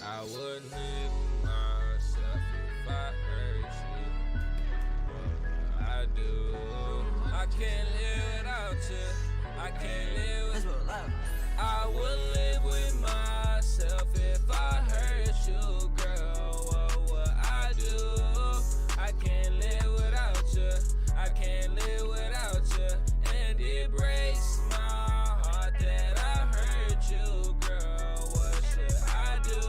I wouldn't live with myself if I hurt you. I do. I can't live without you. I can't live without you. I wouldn't live with myself if I hurt you, girl. What I do. I can't live without you. I can't live without you. And it breaks my heart that I hurt you, girl. What should I do?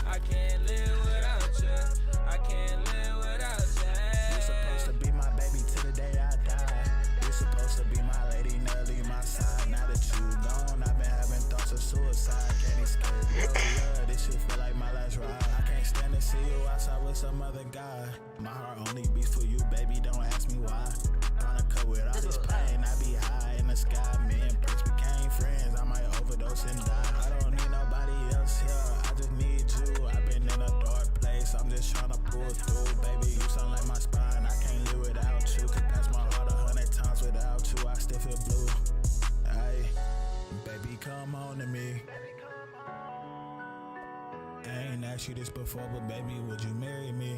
I can't live without you. I can't live without you. You supposed to be my baby till the day I die. You supposed to be my lady, never leave my side. Now that you gone, I've been having thoughts of suicide. Can't escape your love, this shit feel like my last ride. I can't stand to see you outside with some other guy. My heart only beats for you, baby, don't ask me why. Trying to cope with all this pain, I be high in the sky. Me and Prince became friends, I might overdose and die. I don't need nobody else here, I just need you. I've been in a dark place, I'm just trying to pull through. Baby, you sound like my spine, I can't live without you. Could pass my heart 100 times without you, I still feel blue. Ay, baby, come on to me. I ain't asked you this before, but baby, would you marry me?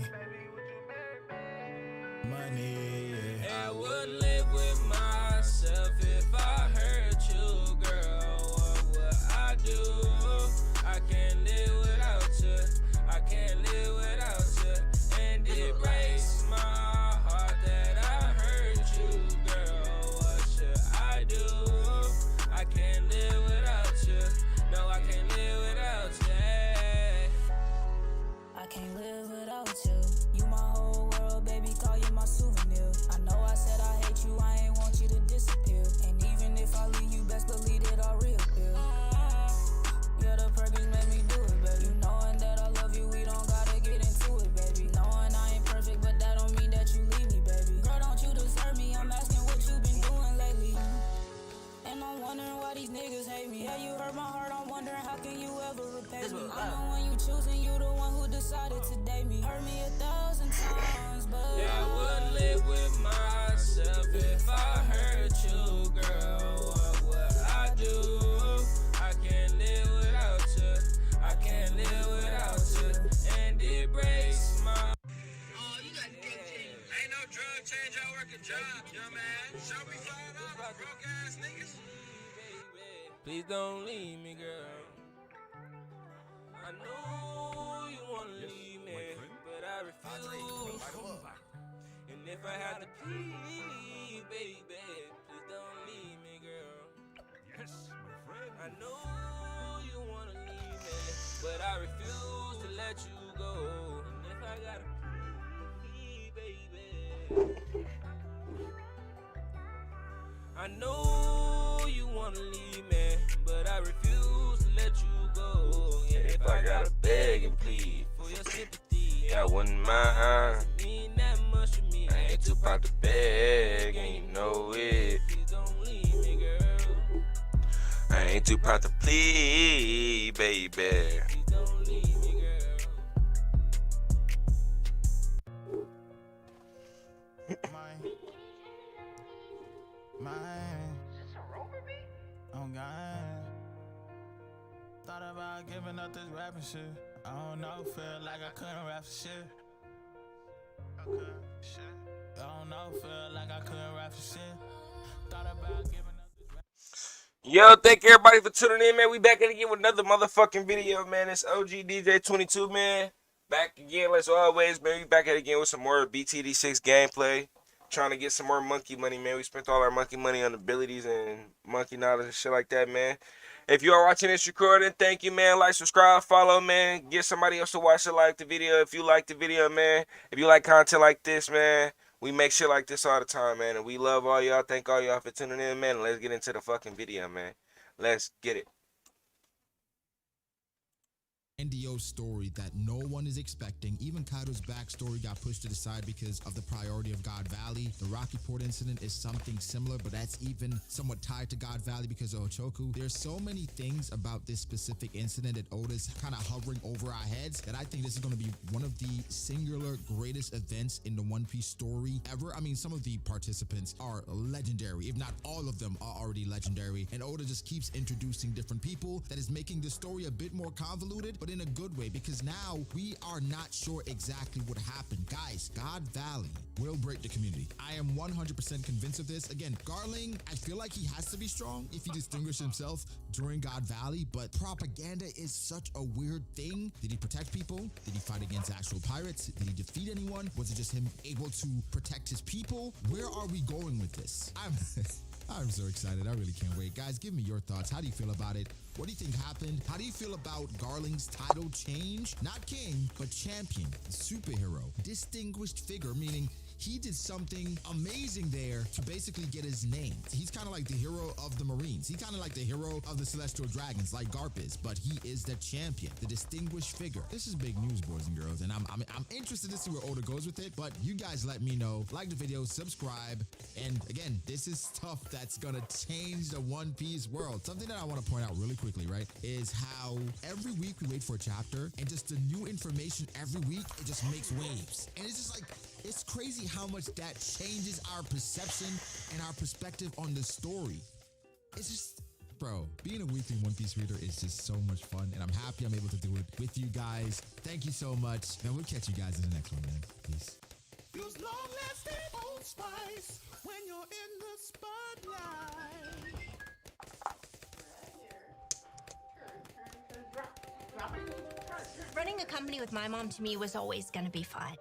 Money, yeah. I would live with myself if I hurt you, girl. What would I do? I can't live without you. I can't live without you. And it breaks my heart that I hurt you, girl. What should I do? I can't live without you. No, I can't live without you. I can't live without you. You my whole world, baby, call you my souvenir. I know I said I hate you, I ain't want you to disappear. And even if I leave you, best believe it all real. Yeah, the purpose made me do it, baby. Knowing that I love you, we don't gotta get into it, baby. Knowing I ain't perfect, but that don't mean that you leave me, baby. Girl, don't you deserve me, I'm asking what you been doing lately. And I'm wondering why these niggas hate me. Yeah, you hurt my heart, I'm wondering how can you ever repay me. I'm the one you choosing, you the one who decided to date me. Hurt me 1,000 times, but Yeah, I wouldn't live with myself if I hurt you, girl. What would I do? I can't live without you. I can't live without you. And it breaks my heart. Oh, you got ain't no drug change, I work a job, young man. Show me $5, broke ass niggas. Please don't leave me, girl. I know you wanna leave me, but I refuse. And if I had to please, baby, please don't leave me, girl. Yes, my friend. I know you wanna leave me, but I refuse to let you go. And if I gotta please, baby, I know you wanna leave me, but I refuse to let you go. And if I gotta beg and plead for your sympathy, I wouldn't mind. Mean that much to me. I ain't too proud to beg, and you know it. Please don't leave me, girl. I ain't too proud to plead, baby. Please don't leave me, girl. Mine. Oh God. Thought about giving up this rapping shit. I don't know, feel like I couldn't rap for shit. I don't know, feel like I couldn't rap for shit. Thought about giving up this rap. Yo, thank everybody for tuning in, man. We back again with another motherfucking video, man. It's OG DJ 22, man. Back again, as always, man. We back at it again with some more BTD6 gameplay. Trying to get some more monkey money, man. We spent all our monkey money on abilities and monkey knowledge and shit like that, man. If you are watching this recording, thank you, man. Like, subscribe, follow, man. Get somebody else to watch it, like the video. If you like the video, man. If you like content like this, man. We make shit like this all the time, man. And we love all y'all. Thank all y'all for tuning in, man. Let's get into the fucking video, man. Let's get it. grandiose story that no one is expecting. Even Kaido's backstory got pushed to the side because of the priority of God Valley. The Rocky Port incident is something similar, but that's even somewhat tied to God Valley because of Ochoku. There's so many things about this specific incident that Oda's kind of hovering over our heads that I think this is going to be one of the singular greatest events in the One Piece story ever. I mean, some of the participants are legendary, if not all of them are already legendary, and Oda just keeps introducing different people that is making the story a bit more convoluted, but in a good way, because now we are not sure exactly what happened. Guys, God Valley will break the community. I am 100% convinced of this. Again, Garling, I feel like he has to be strong if he distinguished himself during God Valley, but propaganda is such a weird thing. Did he protect people? Did he fight against actual pirates? Did he defeat anyone? Was it just him able to protect his people? Where are we going with this? I'm so excited. I really can't wait. Guys, give me your thoughts. How do you feel about it? What do you think happened? How do you feel about Garling's title change? Not king, but champion, superhero, distinguished figure, meaning he did something amazing there to basically get his name. He's kind of like the hero of the Marines. He's kind of like the hero of the Celestial Dragons, like Garp is, but he is the champion, the distinguished figure. This is big news, boys and girls, and I'm interested to see where Oda goes with it, but you guys let me know. Like the video, subscribe, and again, this is stuff that's gonna change the One Piece world. Something that I want to point out really quickly, right, is how every week we wait for a chapter, and just the new information every week, it just makes waves. And it's just like, it's crazy how much that changes our perception and our perspective on the story. It's just, bro, being a weekly One Piece reader is just so much fun, and I'm happy I'm able to do it with you guys. Thank you so much, and we'll catch you guys in the next one, man. Peace. Use long-lasting Old Spice when you're in the spotlight. Running a company with my mom to me was always gonna be fun.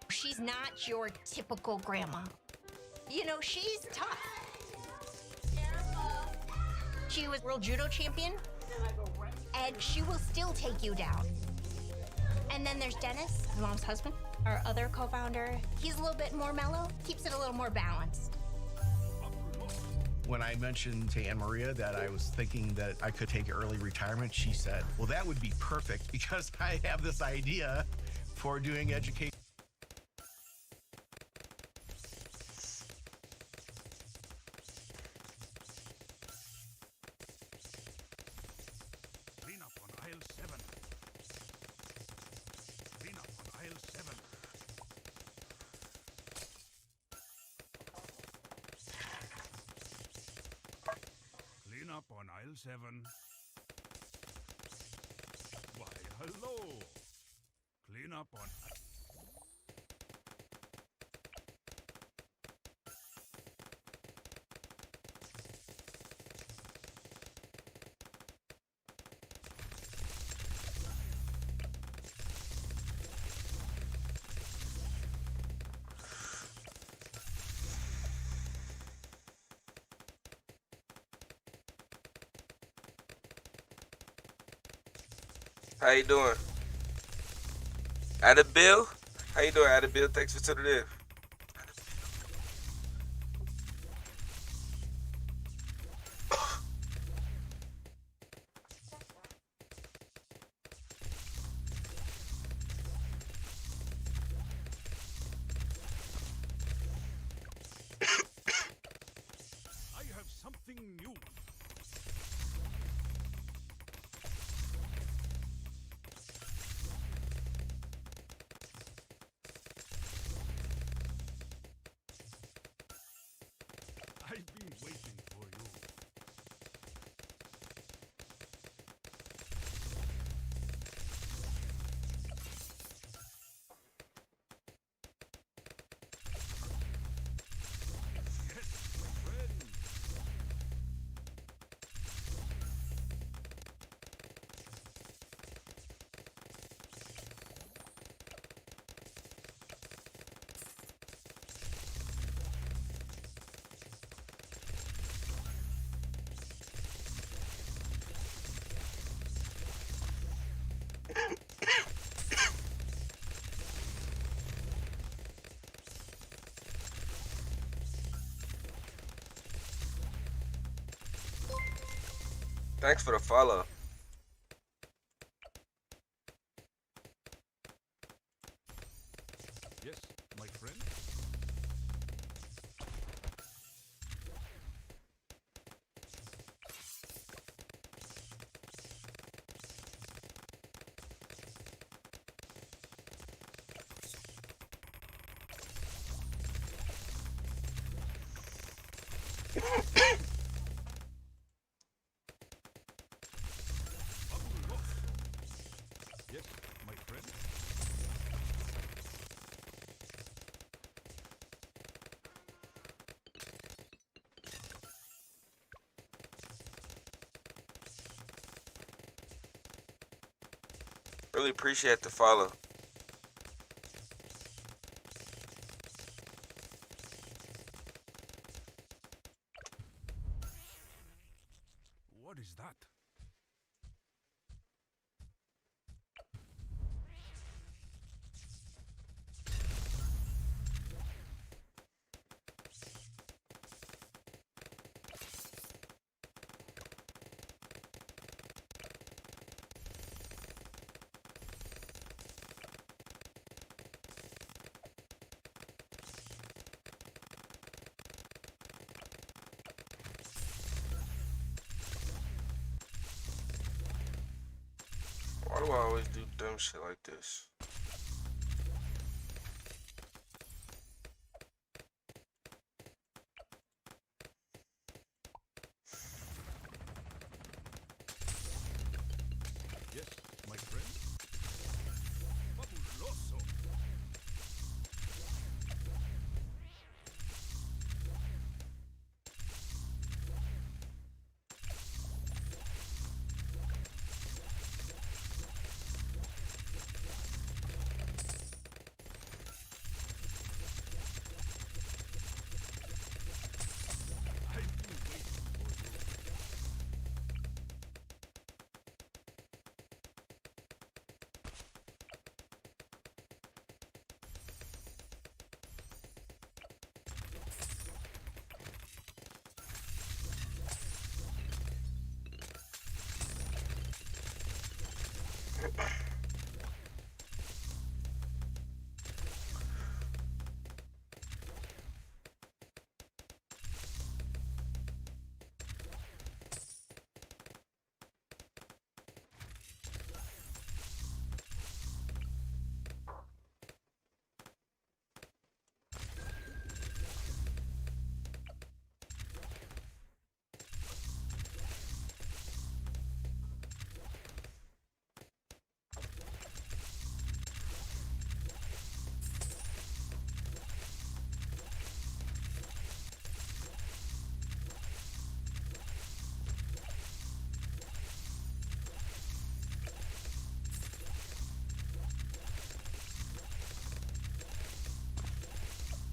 She's not your typical grandma. You know, she's tough. She was world judo champion, and she will still take you down. And then there's Dennis, my mom's husband, our other co-founder. He's a little bit more mellow, keeps it a little more balanced. When I mentioned to Anne Maria that I was thinking that I could take early retirement, she said, well, that would be perfect because I have this idea for doing education. Clean up on aisle 7. Clean up on aisle 7. Clean up on aisle 7. Why, hello. Clean up on... How you doing? Ada Bill? How you doing, Ada Bill? Thanks for tuning in. I have something new. I've been waiting for you. Yes, my friend. Thanks for the follow. Really appreciate the follow. What is that? Why do I always do dumb shit like this? Yes, my friend. Fabuloso. I've been waiting for you.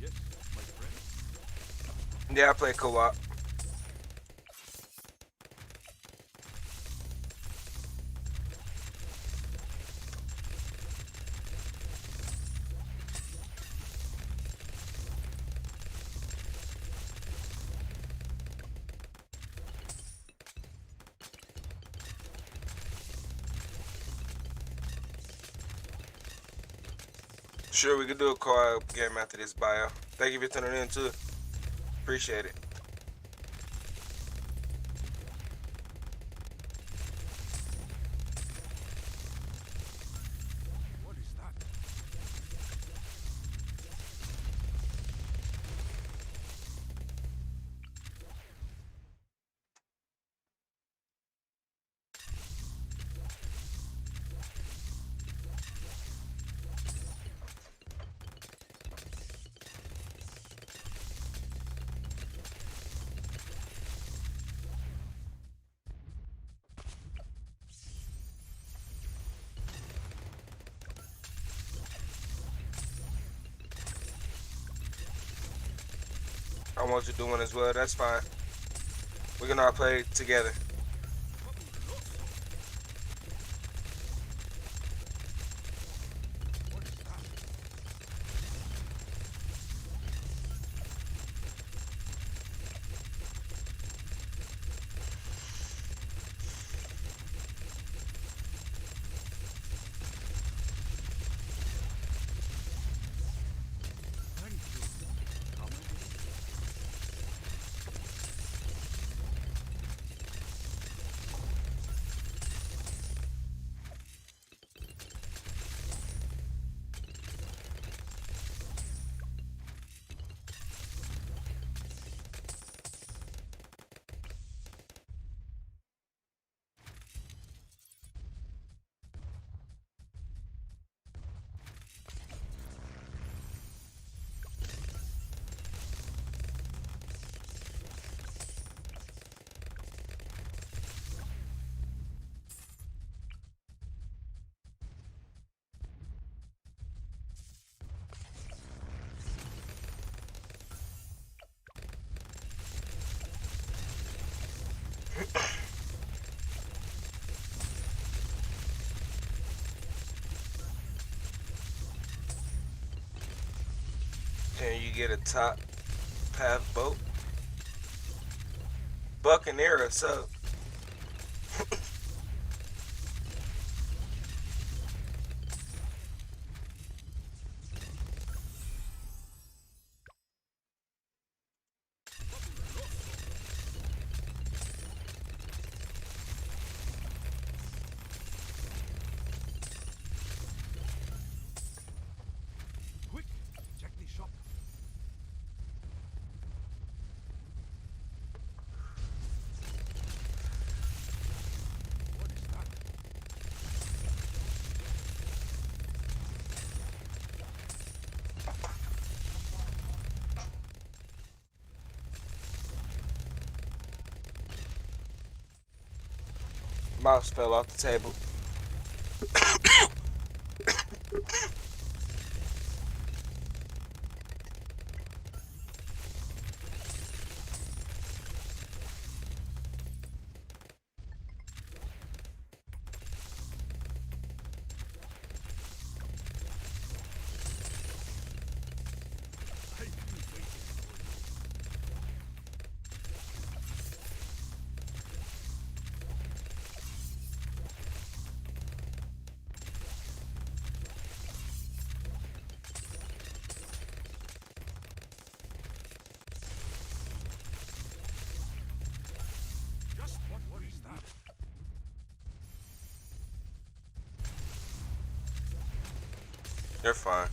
Yes, my friend. Yeah, I play co-op. Sure, we could do a co-op game after this bio. Thank you for tuning in too. Appreciate it. What is that? I want you to do one as well. That's fine. We can all play together. What is that? Thank you. Come again. you get a top path boat. Buccaneer or so. Quick, check the shop. What is that? Mouse fell off the table. I've been waiting for you. Just what is that? You're fine.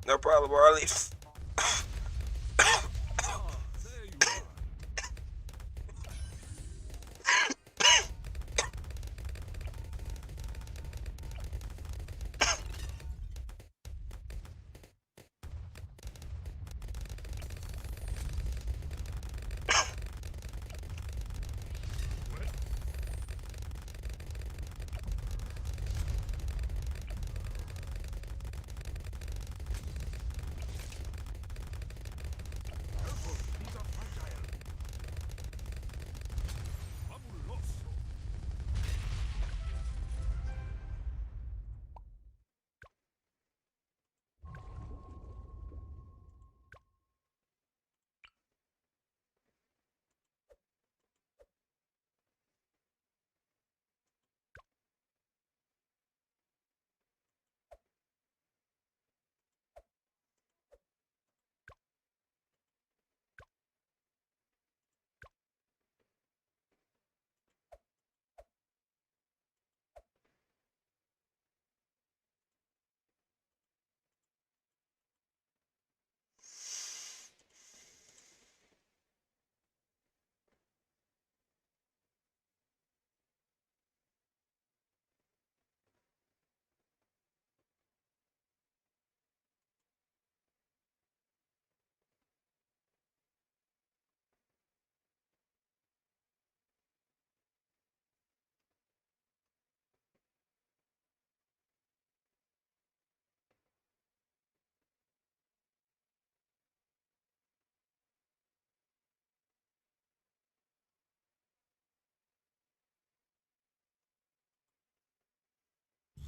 No problem, Harley. There you are. Careful, these are fragile. Fabuloso.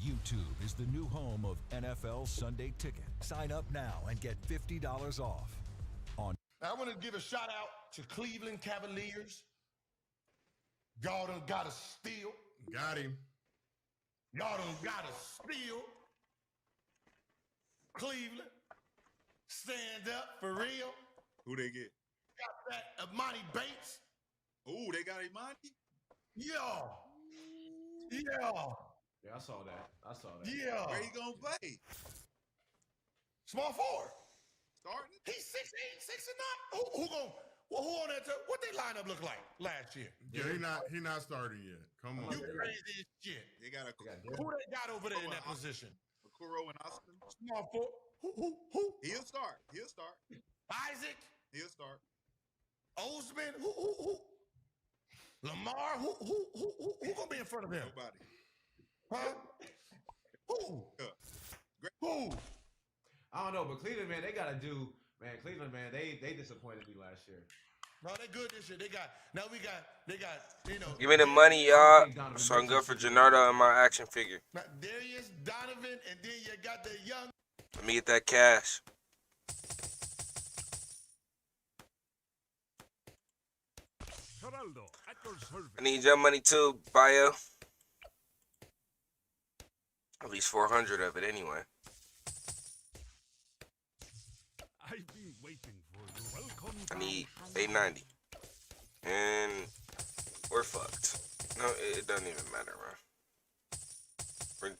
YouTube is the new home of NFL Sunday Ticket. Sign up now and get $50 off. I want to give a shout out to Cleveland Cavaliers. Y'all done got a steal. Got him. Y'all done got a steal. Cleveland, stand up for real. Who they get? Got that Imani Bates. Ooh, they got Imani? Yeah. Yeah, I saw that. Yeah. Where he gonna play? Small forward. Starting? He's 6'8", 6'9". Who on that? What they lineup look like last year? Yeah, he not starting yet. Come on. You crazy as shit. They got Who they got over there in that position? Okoro and Austin. Small forward. Who? He'll start. Isaac. He'll start. Osman. Who? Lamar. Who gonna be in front of him? Nobody. Huh? Who? Who? I don't know, but Cleveland, man, they gotta do. Man, Cleveland, man, they disappointed me last year. No, they good this year. They got, you know. Give me the money, y'all, so I can go for Gennaro and my action figure. Darius, Donovan, and then you got the young. Let me get that cash. Geraldo, at your service. I need your money too, Bio. At least 400 of it anyway. I've been waiting for you. Welcome. I need 890. And we're fucked. No, it doesn't even matter, bro.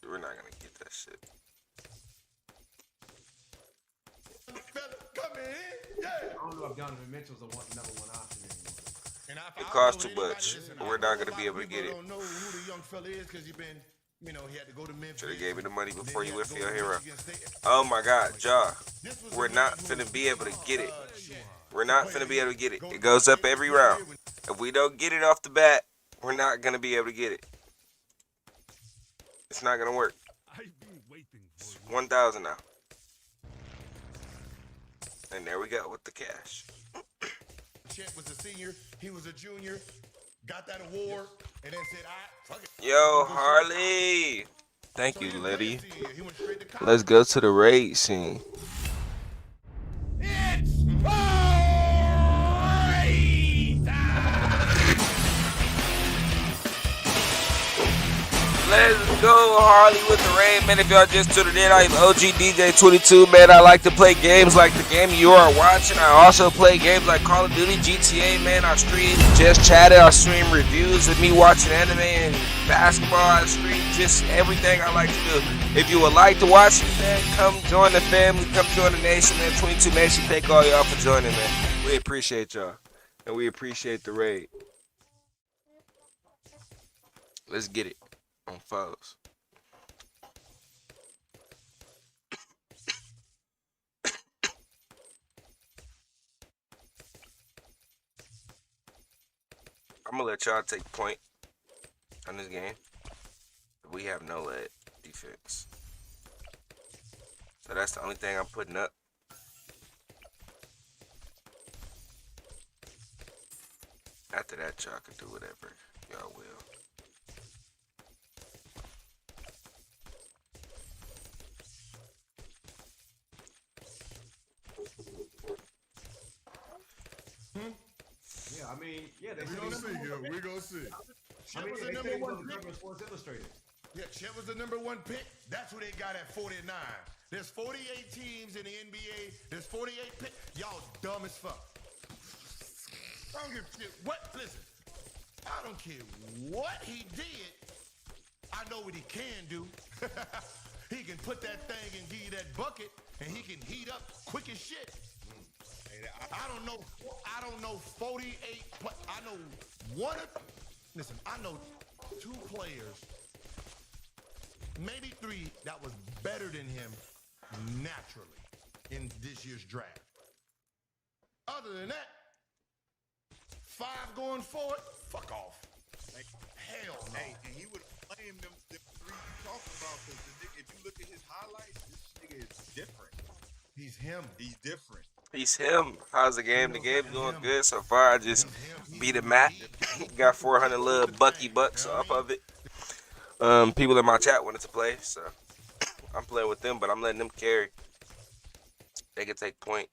We're not gonna get that shit. Come in, yeah. I don't know if Donovan Mitchell's the number one option anymore. And It costs too much. We're not gonna be able to get it. Don't know who the young fella is because you've been, you know, he had to go to Memphis. Should've gave me the money before you went for your hero. Oh my God, Ja. We're not finna be able to get it. We're not finna be able to get it. It goes up every round. If we don't get it off the bat, we're not gonna be able to get it. It's not gonna work. I've been waiting for you. 1,000 now. And there we go with the cash. Chet was a senior, he was a junior, got that award, and then said, fuck it. Yo, Harley. Thank you, Liddy. Let's go to the raid scene. It's Let's go, Harley, with the raid, man. If y'all just tuned in, I am OG DJ 22, man. I like to play games like the game you are watching. I also play games like Call of Duty, GTA, man. I stream Just Chatted. I stream reviews of me watching anime and basketball. I stream just everything I like to do. If you would like to watch me, man, come join the family. Come join the nation, man. 22 Nation. Thank all y'all for joining, man. We appreciate y'all. And we appreciate the raid. Let's get it on follows. I'm gonna let y'all take point on this game. We have no lead defense, so that's the only thing I'm putting up. After that, y'all can do whatever y'all will. Yeah, I mean, yeah, they We gonna see. Yeah, we gonna see. I mean, was they the number say one on the pick. cover of Sports Illustrated. Yeah, Chet was the number one pick. That's who they got at 49. There's 48 teams in the NBA. There's 48 picks. Y'all dumb as fuck. I don't give a shit. What? Listen, I don't care what he did. I know what he can do. He can put that thing and give you that bucket, and he can heat up quick as shit. I don't know 48. I know one. Listen, I know 2 players, maybe 3, that was better than him naturally in this year's draft. Other than that, 5 going forward, fuck off. Hell no. Hey, and he would claim them 3 you talking about, because if you look at his highlights, this nigga is different. He's him. He's different. He's him. How's the game? The game's going good so far. I just beat a map. Got 400 little Bucky bucks off of it. People in my chat wanted to play, so I'm playing with them, but I'm letting them carry. They can take point.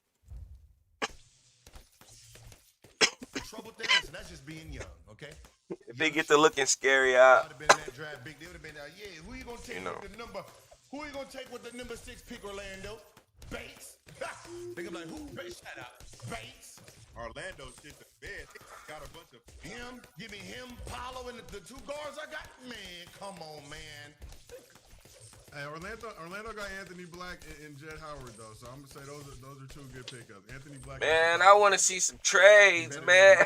Trouble thing is, that's just being young, okay? If they get to looking scary out, Would have been in that draft big. They would have been yeah. Who you gonna take with the number? Who you gonna take with the number 6 pick, Orlando? Bates. They gonna be like, who? Bates. Shut up. Bates. Orlando shit the bed. They got a bunch of him. Give me him, Paolo, and the 2 guards I got. Man, come on, man. Hey, Orlando got Anthony Black and Jed Howard though, so I'm gonna say those are 2 good pickups. Anthony Black. man, I want to see some trades, man.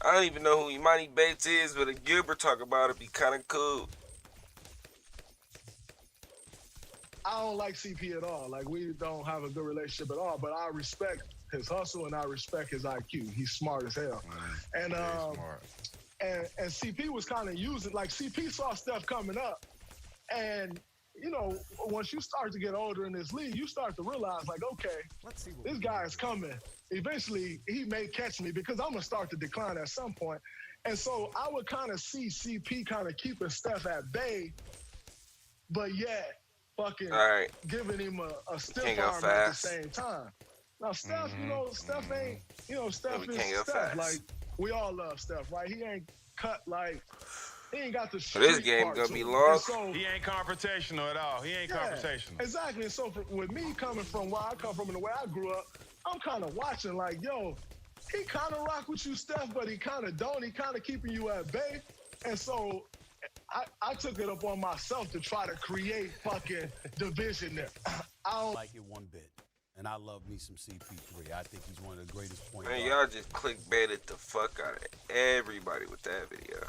I don't even know who Imani Bates is, but if Gilbert talk about it, be kind of cool. I don't like CP at all. Like, we don't have a good relationship at all, but I respect his hustle and I respect his IQ. He's smart as hell. And CP was kind of using, like, CP saw stuff coming up. And, you know, once you start to get older in this league, you start to realize, like, okay, this guy is coming. Eventually, he may catch me because I'm going to start to decline at some point. And so I would kind of see CP kind of keeping Steph at bay, but yet fucking giving him a stiff arm at the same time. Now, Steph, you know, Steph ain't, you know, Steph is Steph. Fast. Like, we all love Steph, right? He ain't cut like, he ain't got the So this game gonna be long. So, he ain't confrontational at all. He ain't confrontational. Exactly. And so with me coming from where I come from and the way I grew up, I'm kind of watching like, yo, he kind of rock with you, Steph, but he kind of don't. He kind of keeping you at bay. And so I took it up on myself to try to create fucking division there. I don't like it one bit. And I love me some CP3. I think he's one of the greatest point guards. Man, y'all just clickbaited the fuck out of everybody with that video.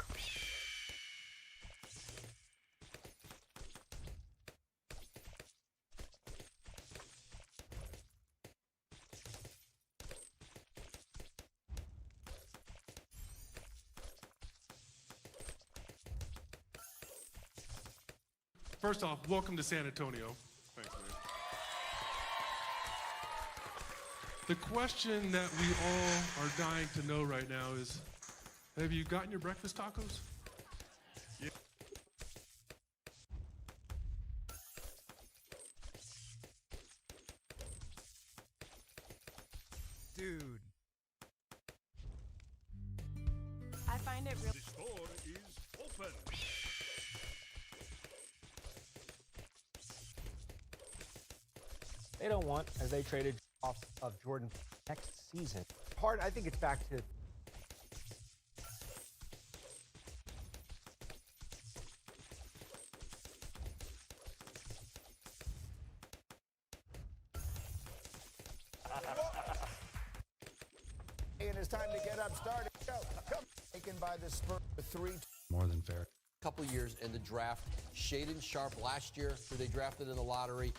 First off, welcome to San Antonio. Thanks, man. The question that we all are dying to know right now is, have you gotten your breakfast tacos? Yeah. Dude. I find it real. The store is open. They don't want, as they traded off of Jordan next season. Part, I think it's back to And it's time to get up started. Go. Come. Taken by the Spurs 3. More than fair. Couple years in the draft. Shaden Sharp last year, who they drafted in the lottery.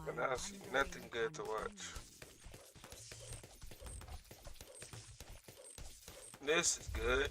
And that's nothing good to watch. This is good.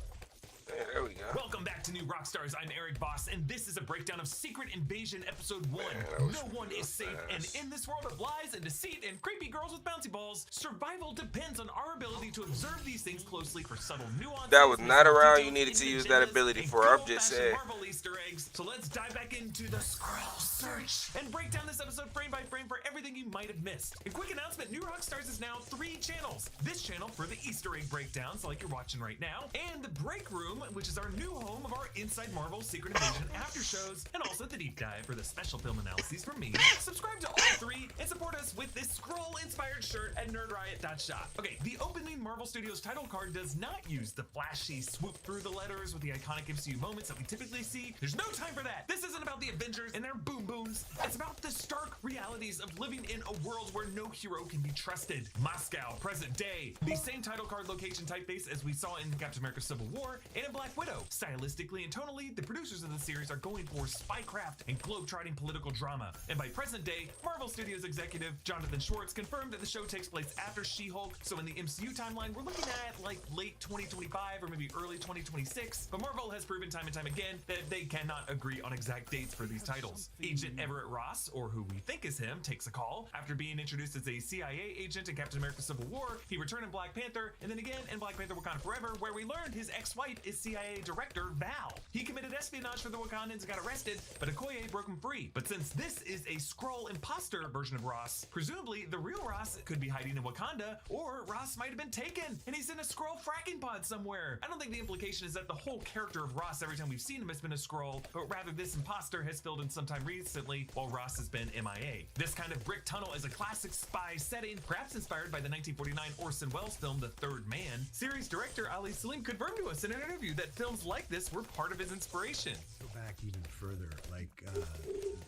Yeah, there we go. Welcome back to New Rockstars. I'm Eric Voss, and this is a breakdown of Secret Invasion Episode 1. No one is safe, and in this world of lies and deceit and creepy girls with bouncy balls, survival depends on our ability to observe these things closely for subtle nuances. That was not around you needed to use that ability for. I'm just saying. Marvel Easter eggs. So let's dive back into the Scroll Search and break down this episode frame by frame for everything you might have missed. A quick announcement, New Rockstars is now 3 channels. This channel for the Easter egg breakdowns like you're watching right now, and the Break Room, which is our new home of our Inside Marvel Secret Invasion after shows, and also the deep dive for the special film analyses from me. Subscribe to all 3 and support us with this scroll-inspired shirt at nerdriot.shop. Okay, the opening Marvel Studios title card does not use the flashy swoop through the letters with the iconic MCU moments that we typically see. There's no time for that. This isn't about the Avengers and their boom booms. It's about the stark realities of living in a world where no hero can be trusted. Moscow, present day. The same title card location typeface as we saw in Captain America Civil War and in Black Widow. Stylistically and tonally, the producers of the series are going for spycraft and globe-trotting political drama. And by present day, Marvel Studios executive Jonathan Schwartz confirmed that the show takes place after She-Hulk, so in the MCU timeline, we're looking at like late 2025 or maybe early 2026, but Marvel has proven time and time again that they cannot agree on exact dates for these titles. Agent Everett Ross, or who we think is him, takes a call. After being introduced as a CIA agent in Captain America Civil War, he returned in Black Panther, and then again in Black Panther Wakanda Forever, where we learned his ex-wife is CIA Director Val. He committed espionage for the Wakandans and got arrested, but Okoye broke him free. But since this is a Skrull imposter version of Ross, presumably the real Ross could be hiding in Wakanda, or Ross might have been taken, and he's in a Skrull fracking pod somewhere. I don't think the implication is that the whole character of Ross every time we've seen him has been a Skrull, but rather this imposter has filled in sometime recently while Ross has been MIA. This kind of brick tunnel is a classic spy setting, perhaps inspired by the 1949 Orson Welles film The Third Man. Series director Ali Salim confirmed to us in an interview that films like this were part of his inspiration. Go back even further, like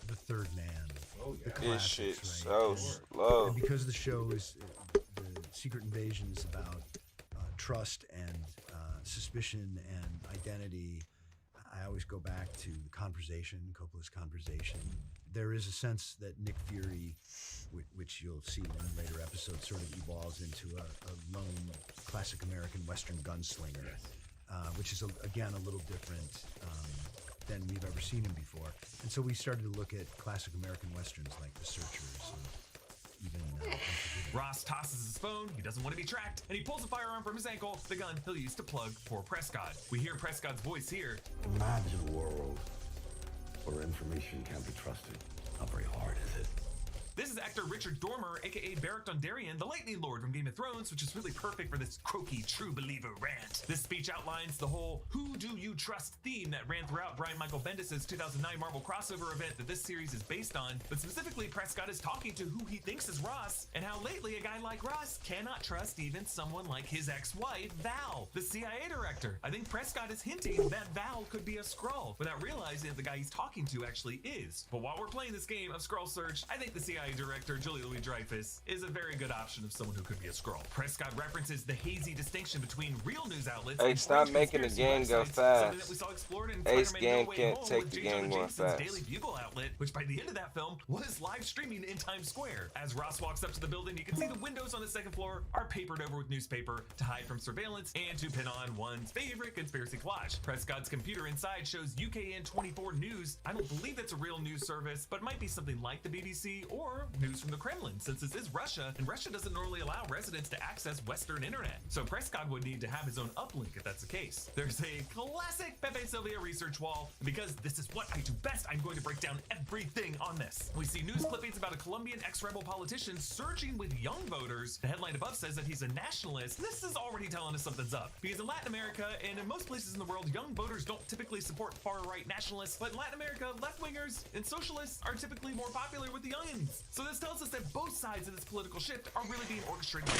The Third Man. Oh, yeah. The This shit classics, so slow. And because the show is, the Secret Invasion is about trust and suspicion and identity, I always go back to the conversation, Coppola's conversation. There is a sense that Nick Fury, which you'll see in later episodes, sort of evolves into a lone classic American Western gunslinger, which is, again, a little different than we've ever seen him before. And so we started to look at classic American Westerns like The Searchers and even Ross tosses his phone, he doesn't want to be tracked, and he pulls a firearm from his ankle, the gun he'll use to plug poor Prescott. We hear Prescott's voice here. Imagine a world where information can't be trusted. Not very hard, is it? This is actor Richard Dormer, aka Beric Dondarrion, the Lightning Lord from Game of Thrones, which is really perfect for this croaky true believer rant. This speech outlines the whole "who do you trust" theme that ran throughout Brian Michael Bendis' 2009 Marvel crossover event that this series is based on, but specifically Prescott is talking to who he thinks is Ross, and how lately a guy like Ross cannot trust even someone like his ex-wife, Val, the CIA director. I think Prescott is hinting that Val could be a Skrull, without realizing that the guy he's talking to actually is. But while we're playing this game of Skrull Search, I think the CIA director, Julie Louis-Dreyfus, is a very good option of someone who could be a Skrull. Prescott references the hazy distinction between real news outlets Hey, and stop making the game go something that we fast. saw explored in Ace Spider-Man game No Way can't Home take with the J. game Jonah going Jameson's fast. Daily Bugle outlet, which by the end of that film was live streaming in Times Square. As Ross walks up to the building, you can see the windows on the second floor are papered over with newspaper to hide from surveillance and to pin on one's favorite conspiracy collage. Prescott's computer inside shows UKN 24 News. I don't believe that's a real news service, but might be something like the BBC or more news from the Kremlin, since this is Russia, and Russia doesn't normally allow residents to access Western internet. So Prescott would need to have his own uplink if that's the case. There's a classic Pepe Sylvia research wall, and because this is what I do best, I'm going to break down everything on this. We see news clippings about a Colombian ex-rebel politician surging with young voters. The headline above says that he's a nationalist. This is already telling us something's up, because in Latin America and in most places in the world, young voters don't typically support far-right nationalists, but in Latin America, left-wingers and socialists are typically more popular with the youngins. So this tells us that both sides of this political shift are really being orchestrated by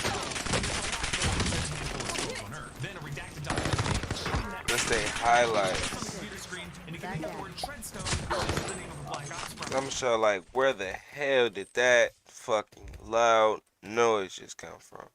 on Earth. Then a redacted document showing that That's the highlight. on the computer screen, and you can make the word Treadstone, which is the name of the Black Ops project. I'm sure, like, where the hell did that fucking loud noise just come from?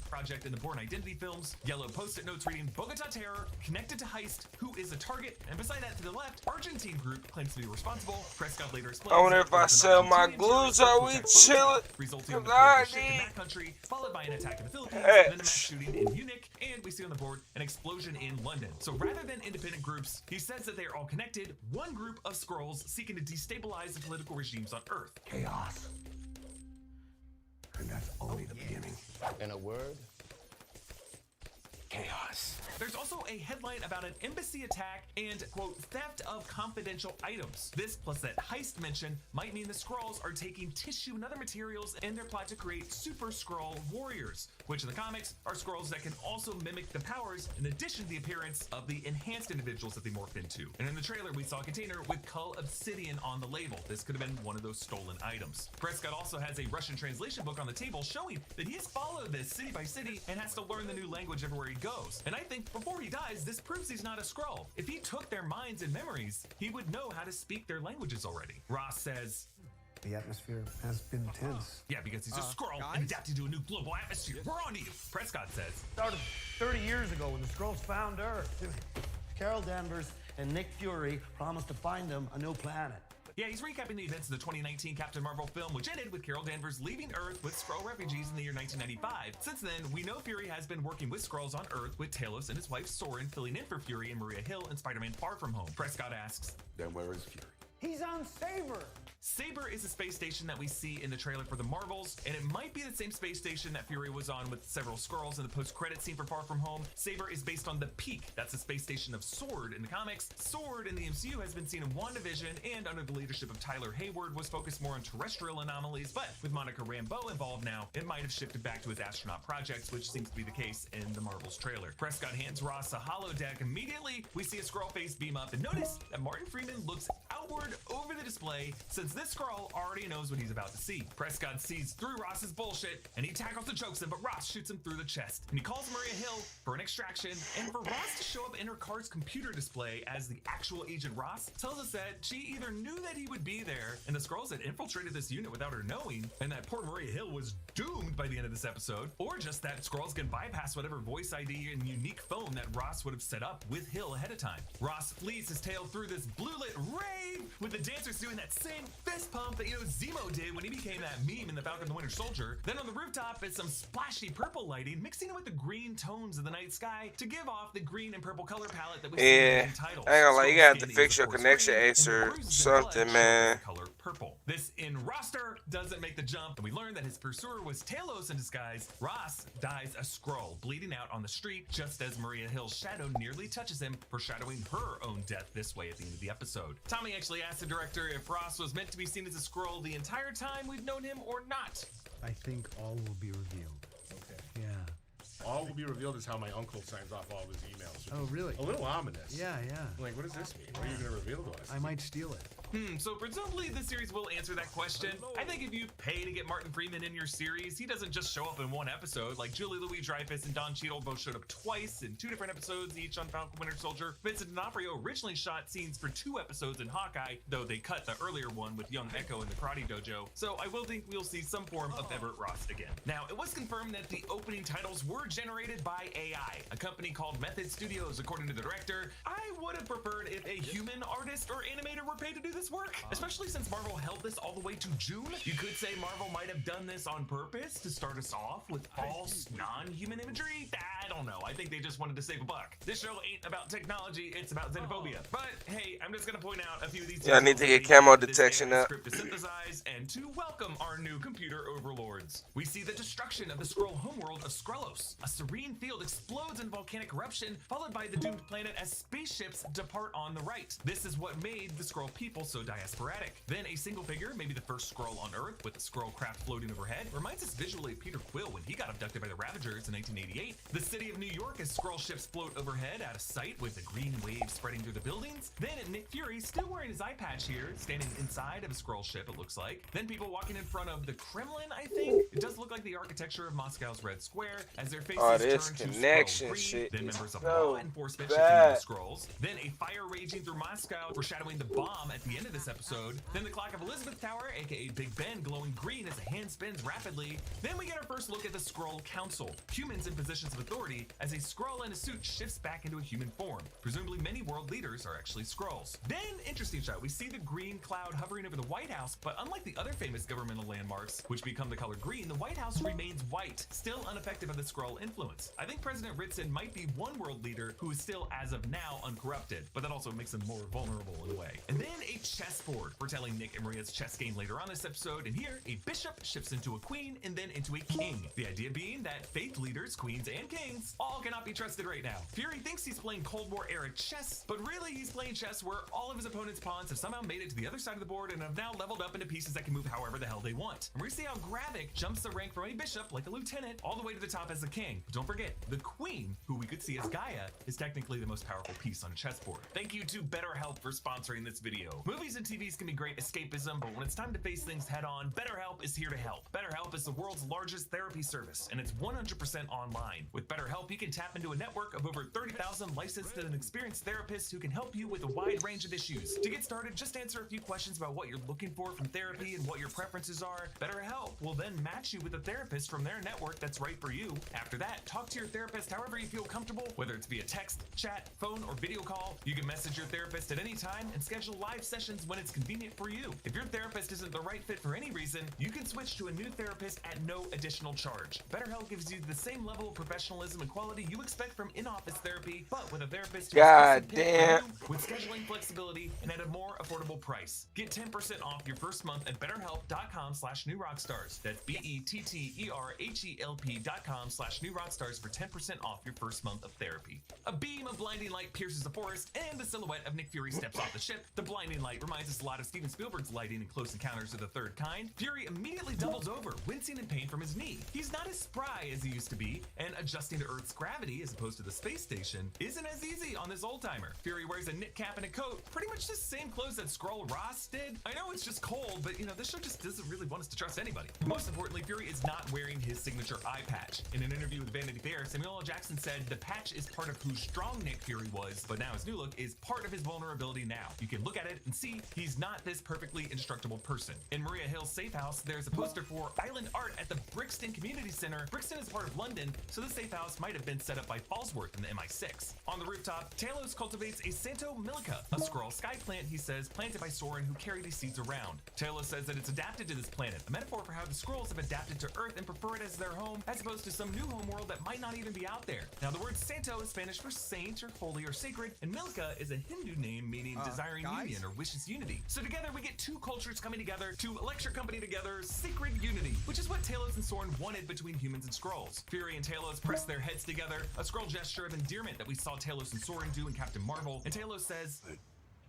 Project in the Born Identity films, yellow post-it notes reading Bogota Terror, connected to heist, who is a target, and beside that to the left, Argentine group claims to be responsible. Prescott later explains I wonder if I sell my glues, are we chilling? Resulting in the ship in that country, followed by an attack in the Philippines, then a mass shooting in Munich, and we see on the board an explosion in London. So rather than independent groups, he says that they are all connected, one group of Skrulls seeking to destabilize the political regimes on Earth. Chaos. And that's only the beginning. In a word, chaos. There's also a headline about an embassy attack and, quote, theft of confidential items. This plus that heist mention might mean the Skrulls are taking tissue and other materials in their plot to create Super Skrull warriors, which in the comics are Skrulls that can also mimic the powers in addition to the appearance of the enhanced individuals that they morphed into. And in the trailer, we saw a container with Cull Obsidian on the label. This could have been one of those stolen items. Prescott also has a Russian translation book on the table showing that he has followed this city by city and has to learn the new language everywhere he goes. And I think before he dies, this proves he's not a Skrull. If he took their minds and memories, he would know how to speak their languages already. Ross says, the atmosphere has been tense. yeah, because he's a Skrull and adapted to a new global atmosphere. We're on to you. Prescott says, Started 30 years ago when the Skrulls found Earth. Carol Danvers and Nick Fury promised to find them a new planet. yeah, he's recapping the events of the 2019 Captain Marvel film, which ended with Carol Danvers leaving Earth with Skrull refugees in the year 1995. Since then, we know Fury has been working with Skrulls on Earth, with Talos and his wife Soren filling in for Fury and Maria Hill in Spider-Man Far From Home. Prescott asks, Then where is Fury? He's on Saber. Saber is a space station that we see in the trailer for the Marvels, and it might be the same space station that Fury was on with several Skrulls in the post-credit scene for Far From Home. Saber is based on the Peak. That's the space station of Sword in the comics. Sword in the MCU has been seen in WandaVision, and under the leadership of Tyler Hayward was focused more on terrestrial anomalies, but with Monica Rambeau involved now, it might have shifted back to its astronaut projects, which seems to be the case in the Marvels trailer. Prescott hands Ross a holodeck. Immediately, we see a Skrull face beam up, and notice that Martin Freeman looks outward over the display, since this Skrull already knows what he's about to see. Prescott sees through Ross's bullshit, and he tackles and chokes him, but Ross shoots him through the chest. And he calls Maria Hill for an extraction, and for Ross to show up in her car's computer display as the actual Agent Ross tells us that she either knew that he would be there, and the Skrulls had infiltrated this unit without her knowing, and that poor Maria Hill was doomed by the end of this episode, or just that Skrulls can bypass whatever voice ID and unique phone that Ross would have set up with Hill ahead of time. Ross flees his tail through this blue-lit rave, with the dancers doing that same fist pump that Zemo did when he became that meme in the Falcon and the Winter Soldier. Then on the rooftop is some splashy purple lighting, mixing it with the green tones of the night sky to give off the green and purple color palette that we see in the titles. I ain't gonna lie, you gotta have to fix your connection, Ace, or something, man. Color purple. This in roster doesn't make the jump, and we learn that his pursuer was Talos in disguise. Ross dies a Skrull, bleeding out on the street, just as Maria Hill's shadow nearly touches him, foreshadowing her own death this way at the end of the episode. Tommy actually asked the director if Ross was meant to be seen as a Skrull the entire time we've known him or not. I think all will be revealed. Okay. Yeah. All will be revealed is how my uncle signs off all of his emails. Oh, really? A little ominous. Yeah, yeah. Like, what does this mean? What are you going to reveal to us? I might steal it. So presumably this series will answer that question. I think if you pay to get Martin Freeman in your series, he doesn't just show up in one episode. Like Julie Louis-Dreyfus and Don Cheadle both showed up twice in 2 different episodes, each on Falcon Winter Soldier. Vincent D'Onofrio originally shot scenes for 2 episodes in Hawkeye, though they cut the earlier one with young Echo in the Karate Dojo. So I will think we'll see some form of Everett Ross again. Now, it was confirmed that the opening titles were generated by AI, a company called Method Studios, according to the director. I would have preferred if a human artist or animator were paid to do this this work? Especially since Marvel held this all the way to June? You could say Marvel might have done this on purpose to start us off with false, non-human imagery? I don't know. I think they just wanted to save a buck. This show ain't about technology, it's about xenophobia. But hey, I'm just gonna point out a few of these. Yeah, I need to get camo detection up. Script to synthesize and to welcome our new computer overlords. We see the destruction of the Skrull homeworld of Skrullos. A serene field explodes in volcanic eruption, followed by the doomed planet as spaceships depart on the right. This is what made the Skrull people so diasporatic. Then a single figure, maybe the first Skrull on Earth, with the Skrull craft floating overhead, reminds us visually of Peter Quill when he got abducted by the Ravagers in 1988. The city of New York as Skrull ships float overhead out of sight with the green waves spreading through the buildings. Then Nick Fury, still wearing his eye patch here, standing inside of a Skrull ship, it looks like. Then people walking in front of the Kremlin, I think. It does look like the architecture of Moscow's Red Square as their faces turn to Skrull green. Then members of law enforcement shifting the Skrulls. Then a fire raging through Moscow, foreshadowing the bomb at the end of this episode. Then the clock of Elizabeth Tower, aka Big Ben, glowing green as the hand spins rapidly. Then we get our first look at the Skrull Council, humans in positions of authority, as a Skrull in a suit shifts back into a human form. Presumably many world leaders are actually Skrulls. Then, interesting shot, we see the green cloud hovering over the White House, but unlike the other famous governmental landmarks, which become the color green, the White House remains white, still unaffected by the Skrull influence. I think President Ritson might be one world leader who is still, as of now, uncorrupted, but that also makes him more vulnerable in a way. And then a chessboard, foretelling Nick and Maria's chess game later on this episode, and here, a bishop shifts into a queen and then into a king. The idea being that faith leaders, queens and kings, all cannot be trusted right now. Fury thinks he's playing Cold War era chess, but really he's playing chess where all of his opponent's pawns have somehow made it to the other side of the board and have now leveled up into pieces that can move however the hell they want. And we're gonna see how Gravik jumps the rank from a bishop, like a lieutenant, all the way to the top as a king. But don't forget, the queen, who we could see as Gaia, is technically the most powerful piece on a chessboard. Thank you to BetterHelp for sponsoring this video. Movies and TVs can be great escapism, but when it's time to face things head on, BetterHelp is here to help. BetterHelp is the world's largest therapy service, and it's 100% online. With BetterHelp, you can tap into a network of over 30,000 licensed and experienced therapists who can help you with a wide range of issues. To get started, just answer a few questions about what you're looking for from therapy and what your preferences are. BetterHelp will then match you with a therapist from their network that's right for you. After that, talk to your therapist however you feel comfortable, whether it's via text, chat, phone, or video call. You can message your therapist at any time and schedule live sessions when it's convenient for you. If your therapist isn't the right fit for any reason, you can switch to a new therapist at no additional charge. BetterHelp gives you the same level of professionalism and quality you expect from in-office therapy, but with a therapist with scheduling flexibility and at a more affordable price. Get 10% off your first month at betterhelp.com/newrockstars. That's BETTERHELP.com/newrockstars for 10% off your first month of therapy. A beam of blinding light pierces the forest and the silhouette of Nick Fury steps off the ship. The blinding light reminds us a lot of Steven Spielberg's lighting in Close Encounters of the Third Kind. Fury immediately doubles over, wincing in pain from his knee. He's not as spry as he used to be, and adjusting to Earth's gravity as opposed to the space station isn't as easy on this old-timer. Fury wears a knit cap and a coat, pretty much the same clothes that Skrull Ross did. I know it's just cold, but you know, this show just doesn't really want us to trust anybody. Most importantly, Fury is not wearing his signature eye patch. In an interview with Vanity Fair, Samuel L. Jackson said the patch is part of who strong Nick Fury was, but now his new look is part of his vulnerability now. You can look at it and see he's not this perfectly indestructible person. In Maria Hill's safe house, there's a poster for island art at the Brixton Community Center. Brixton is part of London, so the safe house might have been set up by Falsworth in the MI6. On the rooftop, Talos cultivates a Santo Milica, a Skrull sky plant, he says, planted by Soren, who carried these seeds around. Talos says that it's adapted to this planet, a metaphor for how the Skrulls have adapted to Earth and prefer it as their home, as opposed to some new homeworld that might not even be out there. Now, the word Santo is Spanish for saint or holy or sacred, and Milica is a Hindu name meaning desiring union or wishes unity. So together we get two cultures coming together to electric company together, sacred unity, which is what Talos and Soren wanted between humans and Skrulls. Fury and Talos press their heads together, a Skrull gesture of endearment that we saw Talos and Soren do in Captain Marvel, and Talos says, "But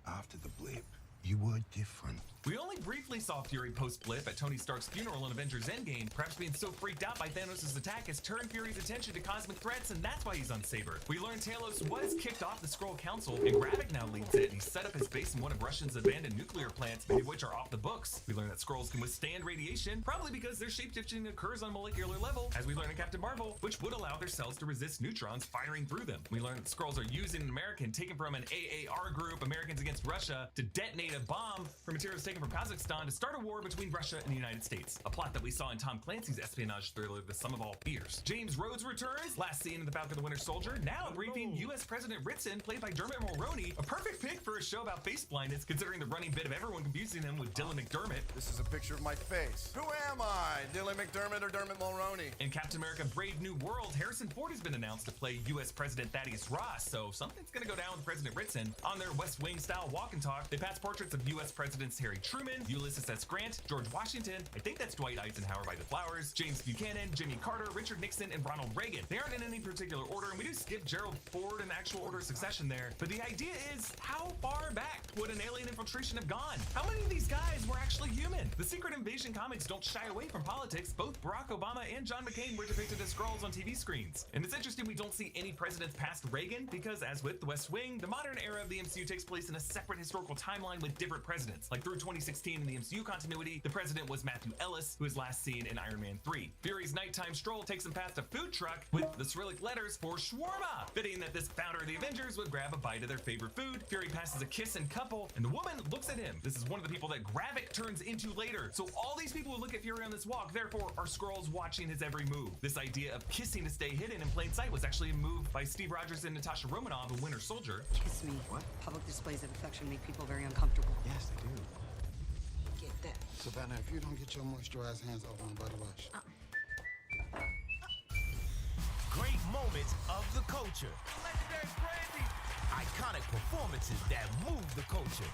after the blip, you were different." We only briefly saw Fury post-blip at Tony Stark's funeral in Avengers Endgame, perhaps being so freaked out by Thanos' attack has turned Fury's attention to cosmic threats, and that's why he's on Saber. We learned Talos was kicked off the Skrull Council, and Gravik now leads it, and he set up his base in one of Russia's abandoned nuclear plants, many of which are off the books. We learn that Skrulls can withstand radiation, probably because their shapeshifting occurs on a molecular level, as we learn in Captain Marvel, which would allow their cells to resist neutrons firing through them. We learn that Skrulls are using an American taken from an AAR group, Americans Against Russia, to detonate detonate a bomb from materials taken from Kazakhstan to start a war between Russia and the United States. A plot that we saw in Tom Clancy's espionage thriller, The Sum of All Fears. James Rhodes returns, last seen in The Falcon and the Winter Soldier, now briefing U.S. President Ritson, played by Dermot Mulroney, a perfect pick for a show about face blindness, considering the running bit of everyone confusing him with Dylan McDermott. This is a picture of my face. Who am I? Dylan McDermott or Dermot Mulroney? In Captain America Brave New World, Harrison Ford has been announced to play U.S. President Thaddeus Ross, so something's gonna go down with President Ritson. On their West Wing style walk and talk, they pass portraits of U.S. Presidents Harry Truman, Ulysses S. Grant, George Washington, I think that's Dwight Eisenhower by the flowers, James Buchanan, Jimmy Carter, Richard Nixon, and Ronald Reagan. They aren't in any particular order, and we do skip Gerald Ford in actual order of succession there, but the idea is, how far back would an alien infiltration have gone? How many of these guys were actually human? The Secret Invasion comics don't shy away from politics. Both Barack Obama and John McCain were depicted as Skrulls on TV screens. And it's interesting we don't see any presidents past Reagan, because as with The West Wing, the modern era of the MCU takes place in a separate historical timeline with different presidents. Like through 2016 in the MCU continuity, the president was Matthew Ellis, who is last seen in Iron Man 3. Fury's nighttime stroll takes him past a food truck with the Cyrillic letters for shawarma, fitting that this founder of the Avengers would grab a bite of their favorite food. Fury passes a kiss and couple, and the woman looks at him. This is one of the people that Gravik turns into later. So all these people who look at Fury on this walk, therefore, are Skrulls watching his every move. This idea of kissing to stay hidden in plain sight was actually a move by Steve Rogers and Natasha Romanoff in Winter Soldier. Kiss me. What? Public displays of affection make people very uncomfortable. Yes, they do. Get that. Savannah, if you don't get your moisturized hands off on body wash. Great moments of the culture. Legendary Brandy. Iconic performances that move the culture.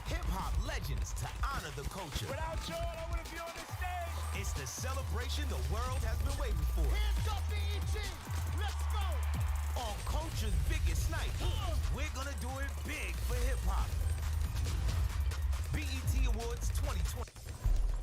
Hip-hop legends to honor the culture. Without y'all, I wouldn't be on this stage. It's the celebration the world has been waiting for. Hands up, BET. Let's go. On culture's biggest night, we're gonna do it big for hip-hop. BET Awards 2020.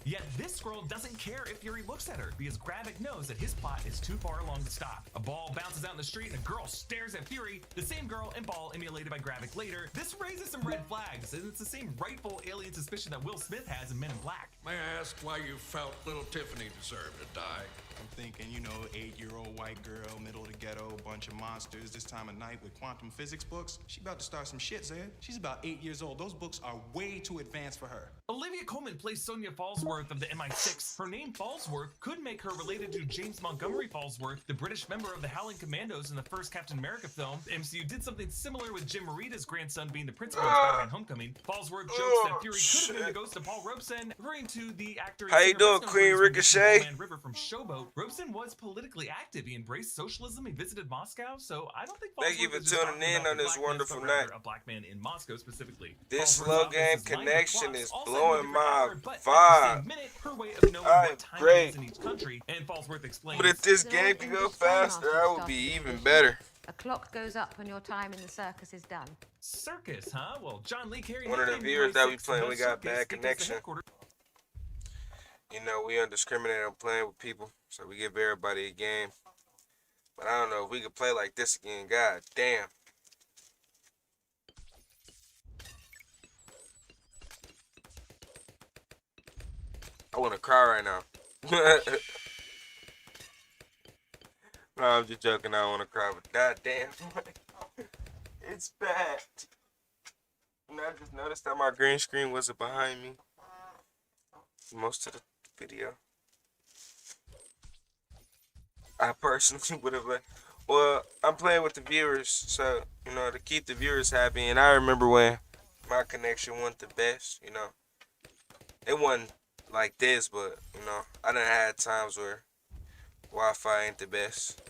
Yet this Skrull doesn't care if Fury looks at her, because Gravik knows that his plot is too far along to stop. A ball bounces out in the street and a girl stares at Fury, the same girl and ball emulated by Gravik later. This raises some red flags, and it's the same rightful alien suspicion that Will Smith has in Men in Black. May I ask why you felt little Tiffany deserved to die? I'm thinking, 8-year-old white girl, middle of the ghetto, bunch of monsters, this time of night with quantum physics books. She about to start some shit, Zed. She's about 8 years old. Those books are way too advanced for her. Olivia Colman plays Sonia Falsworth of the MI6. Her name Falsworth could make her related to James Montgomery Falsworth, the British member of the Howling Commandos in the first Captain America film. The MCU did something similar with Jim Morita's grandson being the principal of Spider-Man Homecoming. Falsworth jokes that Fury could have been the ghost of Paul Robeson, referring to the actor. How you doing, Queen Ricochet? River from Showboat. Robeson was politically active. He embraced socialism. He visited Moscow. So I don't think. Thank you for tuning in on this wonderful night. A black man in Moscow specifically. This slow game connection is blowing my vibe. I'm great. But if this game could go faster, I would be even better. A clock goes up when your time in the circus is done. Circus, huh? Well, John Lee carried one of the viewers that we playing, we got bad connection. You know, we undiscriminate on playing with people, so we give everybody a game. But I don't know if we could play like this again. God damn. I want to cry right now. No, I'm just joking. I don't want to cry, but goddamn, it's bad. And I just noticed that my green screen wasn't behind me most of the video. I personally would have let. Well, I'm playing with the viewers, so you know, to keep the viewers happy. And I remember when my connection wasn't the best. You know, it wasn't like this, but you know, I done had times where Wi-Fi ain't the best.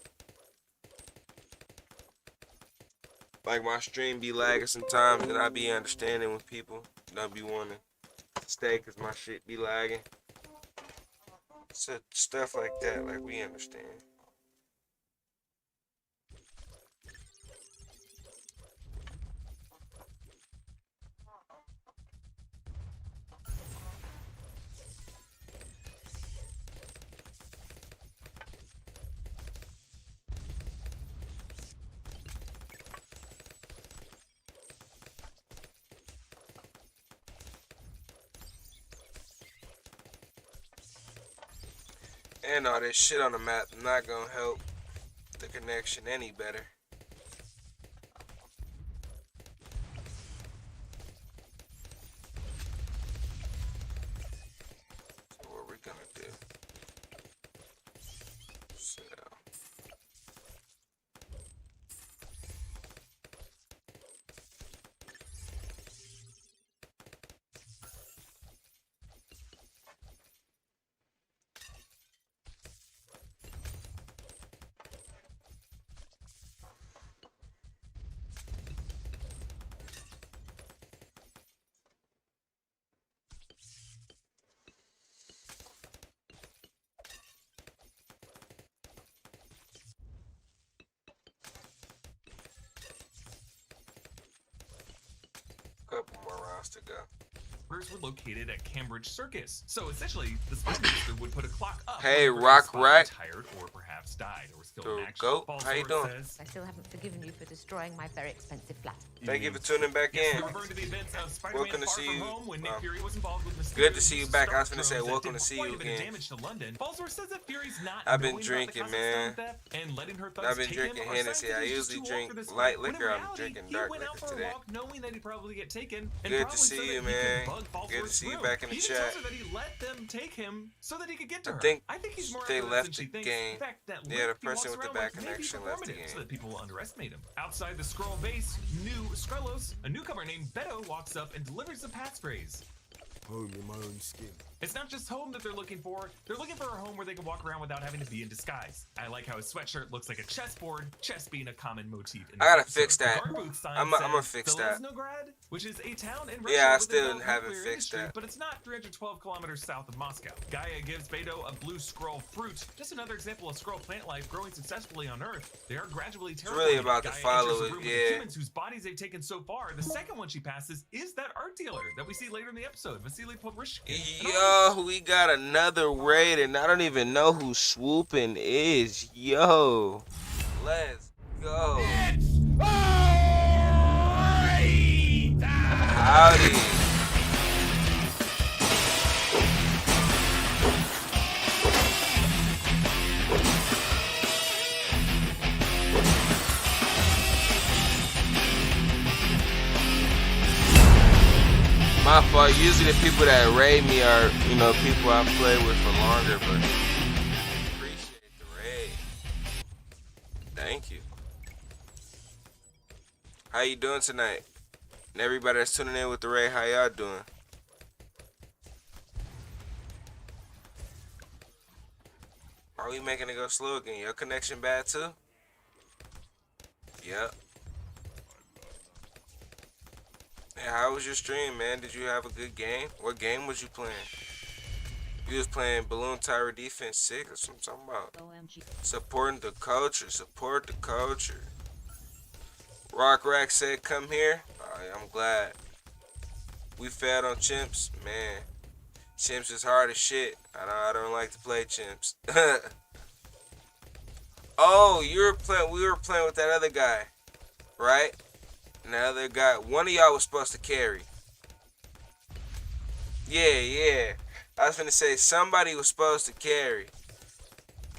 Like my stream be lagging sometimes, and I be understanding when people don't be wanting to stay because my shit be lagging. So stuff like that, like we understand. And all this shit on the map not gonna help the connection any better. Couple more rounds to go. Were located at Cambridge Circus. So essentially, the spy master would put a clock up. Hey, whenever Rock a spy Rack. retired or perhaps died or was still The in action. goat, False how you source doing? says, I still haven't forgiven you for destroying my very expensive flat. Thank you for tuning back in. Referring to the events of Spider-Man Welcome to Far see From you. Home when Nick Fury was involved with Mysterio Good to see you use of back. I Stark was gonna say drones that welcome did to see quite you a bit of again. damage to London. Falsor says that Fury's not I've been knowing drinking, about the man. theft and letting her thugs I've been take drinking him are Hennessy. I signs that he's usually too old drink for this light fight, when in liquor. I'm reality, drinking he dark went out liquor for a today. walk knowing that he'd probably get taken and Good to probably see so that you, he could man. bug Good to Falsor's see you room. back in the He even chat. tells her that he let them take him so that he could get to I her. think I think he's more they after this left than she the thinks. game. In fact, that Yeah, the look he person walks with the around bad with may be connection left the performative, game. so that people will underestimate him. Outside the scroll base, new Skrullos, a newcomer named Beto walks up and delivers the passphrase. Home in my own skin. It's not just home that they're looking for a home where they can walk around without having to be in disguise. I like how his sweatshirt looks like a chessboard, chess being a common motif in I gotta episode. fix that. The guard booth sign I'm gonna says fix that. Zelezhnograd, which is a town in Russia Yeah, I with still developed haven't nuclear fixed industry, that. but it's not 312 kilometers south of Moscow. Gaia gives Beto a blue scroll fruit, just another example of scroll plant life growing successfully on Earth. They are gradually terrifying. really about to Gaia follow enters the it, room with yeah. the humans whose bodies they've taken so far. The second one she passes is that art dealer that we see later in the episode, Vasily Povrishkin. Yo, we got another raid, and I don't even know who swooping is. Yo, let's go. Howdy. My fault. Usually the people that raid me are, you know, people I've played with for longer, but appreciate the raid. Thank you. How you doing tonight? And everybody that's tuning in with the raid, how y'all doing? Are we making it go slow again? Your connection bad too? Yep. Hey, how was your stream, man? Did you have a good game? What game was you playing? You was playing Balloon Tower Defense 6. That's what I'm talking about. OMG. Supporting the culture. Support the culture. Rock Rack said, come here. I'm glad. We fed on chimps. Man, chimps is hard as shit. I don't like to play chimps. Oh, we were playing with that other guy, right? And the other guy, one of y'all was supposed to carry. Yeah. I was finna say somebody was supposed to carry.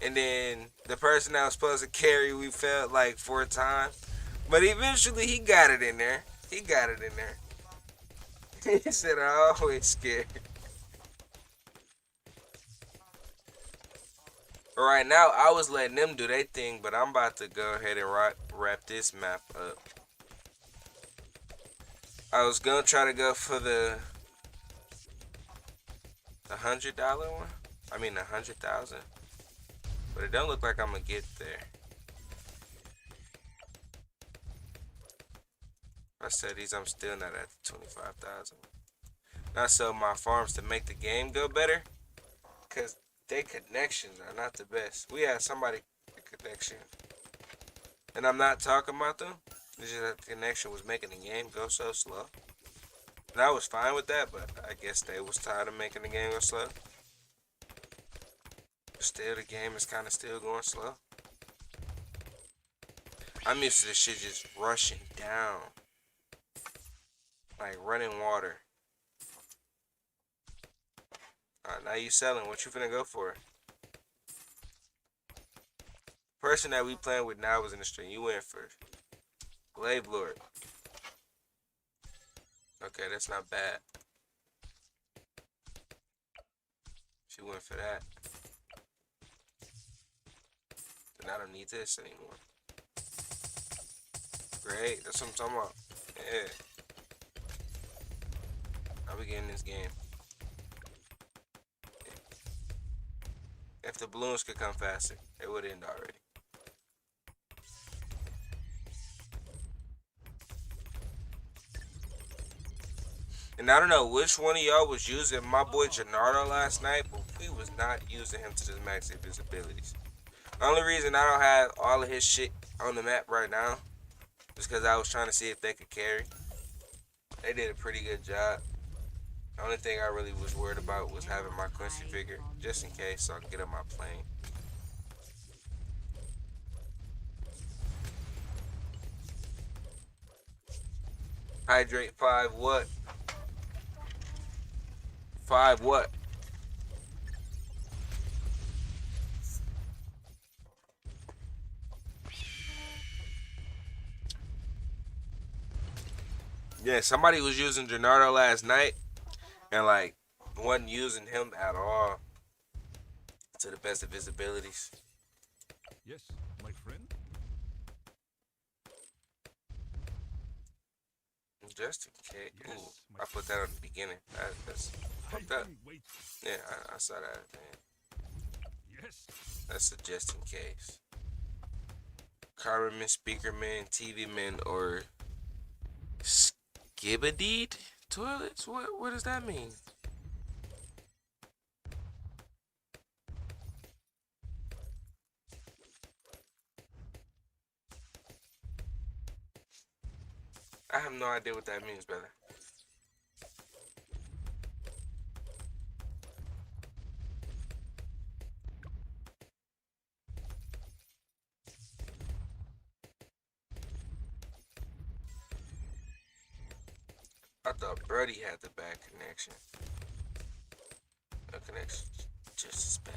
And then the person that was supposed to carry, we felt like 4 times. But eventually he got it in there. He said, I always scared. Right now, I was letting them do their thing, but I'm about to go ahead and wrap this map up. I was gonna try to go for the $100 one. I mean 100,000. But it don't look like I'm gonna get there. I said these, I'm still not at the 25,000. I sold my farms to make the game go better, cause their connections are not the best. We had somebody connection, and I'm not talking about them. It's just that the connection was making the game go so slow. And I was fine with that, but I guess they was tired of making the game go slow. Still, the game is kind of still going slow. I'm used to this shit just rushing down. Like running water. Alright, now you selling. What you finna go for? Person that we playing with now was in the stream. You went first. Glaive Lord. Okay, that's not bad. She went for that. Then I don't need this anymore. Great, that's what I'm talking about. Yeah. I'll be getting this game. If the balloons could come faster, it would end already. And I don't know which one of y'all was using my boy Gennaro last night, but we was not using him to the max of his abilities. The only reason I don't have all of his shit on the map right now is because I was trying to see if they could carry. They did a pretty good job. The only thing I really was worried about was having my Quincy figure, just in case, so I can get on my plane. Hydrate 5 what? 5 what? Yeah, somebody was using Gennaro last night and like wasn't using him at all to the best of his abilities. Yes, my friend. Just in case. Ooh, I put that on the beginning. That's fucked up. Yeah, I saw that. Man. Yes. That's a just in case. Carberman, Speakerman, TV Man, or Skibadeed toilets? What does that mean? I have no idea what that means, brother. I thought Brody had the bad connection. The connection just as bad.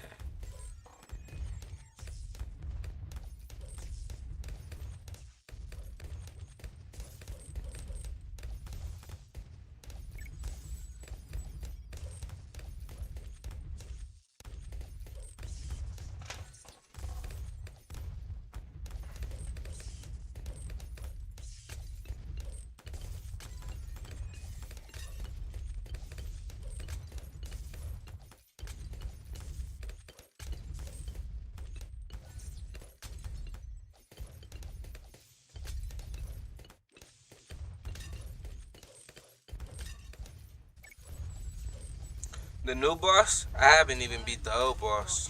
The new boss? I haven't even beat the old boss.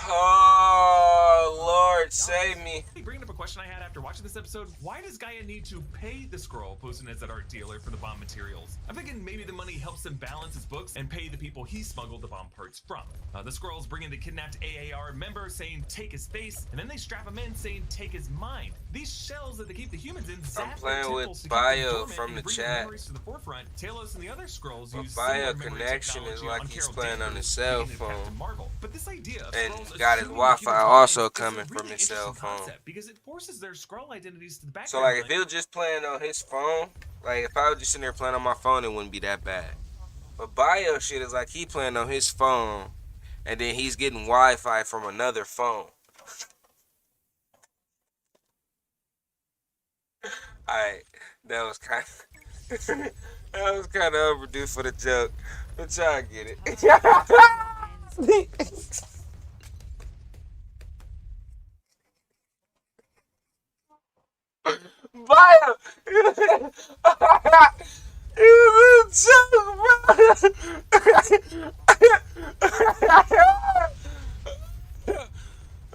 Oh, Lord, save me. Bringing up a question I had after watching this episode, why does Gaia need to pay the scroll posing as that art dealer for the bomb materials? I'm thinking maybe the money helps him balance his books and pay the people he smuggled the bomb parts from. The scrolls bring in the kidnapped AAR member saying take his face, and then they strap him in saying take his mind. These shells that they keep the humans in zap I'm playing their with temples to keep them Bio dormant from and the bring their chat. memories to the forefront. Talos and the other scrolls But use Bio similar memory connection is technology like on he's Carol playing on Danvers, his cell being in Captain phone. Marvel. But this idea of And scrolls got his assuming Wi-Fi humans' also minds is a coming from really his cell interesting phone. concept because it forces their scroll identities to the background. So like if it was just playing on his phone, like if I was just sitting there playing on my phone, it wouldn't be that bad. But Bio shit is like he playing on his phone and then he's getting Wi-Fi from another phone. Alright, that was kind of overdue for the joke, but y'all get it. Bio, it was a joke, bro.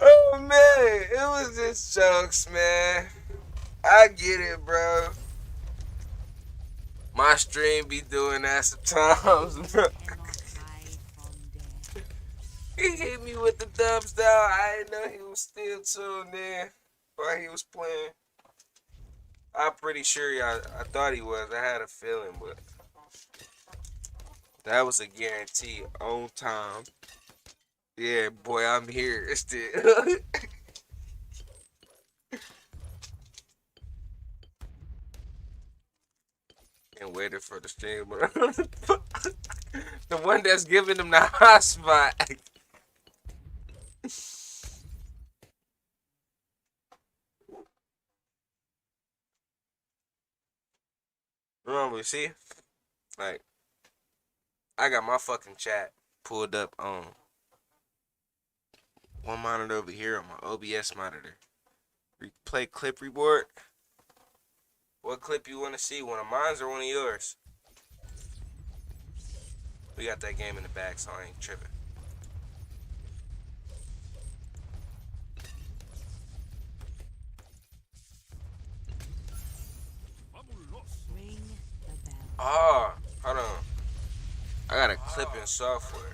Oh man, it was just jokes, man. I get it, bro. My stream be doing that sometimes, bro. He hit me with the thumbs down. I didn't know he was still tuned in while he was playing. I'm pretty sure I thought he was. I had a feeling, but that was a guarantee on time. Yeah, boy, I'm here still. And waited for the stream, but the one that's giving him the hot spot. Remember, see, like I got my fucking chat pulled up on one monitor over here on my OBS monitor. Play clip reward. What clip you want to see? One of mine or one of yours? We got that game in the bag, so I ain't tripping. Oh, hold on. I got a clipping software.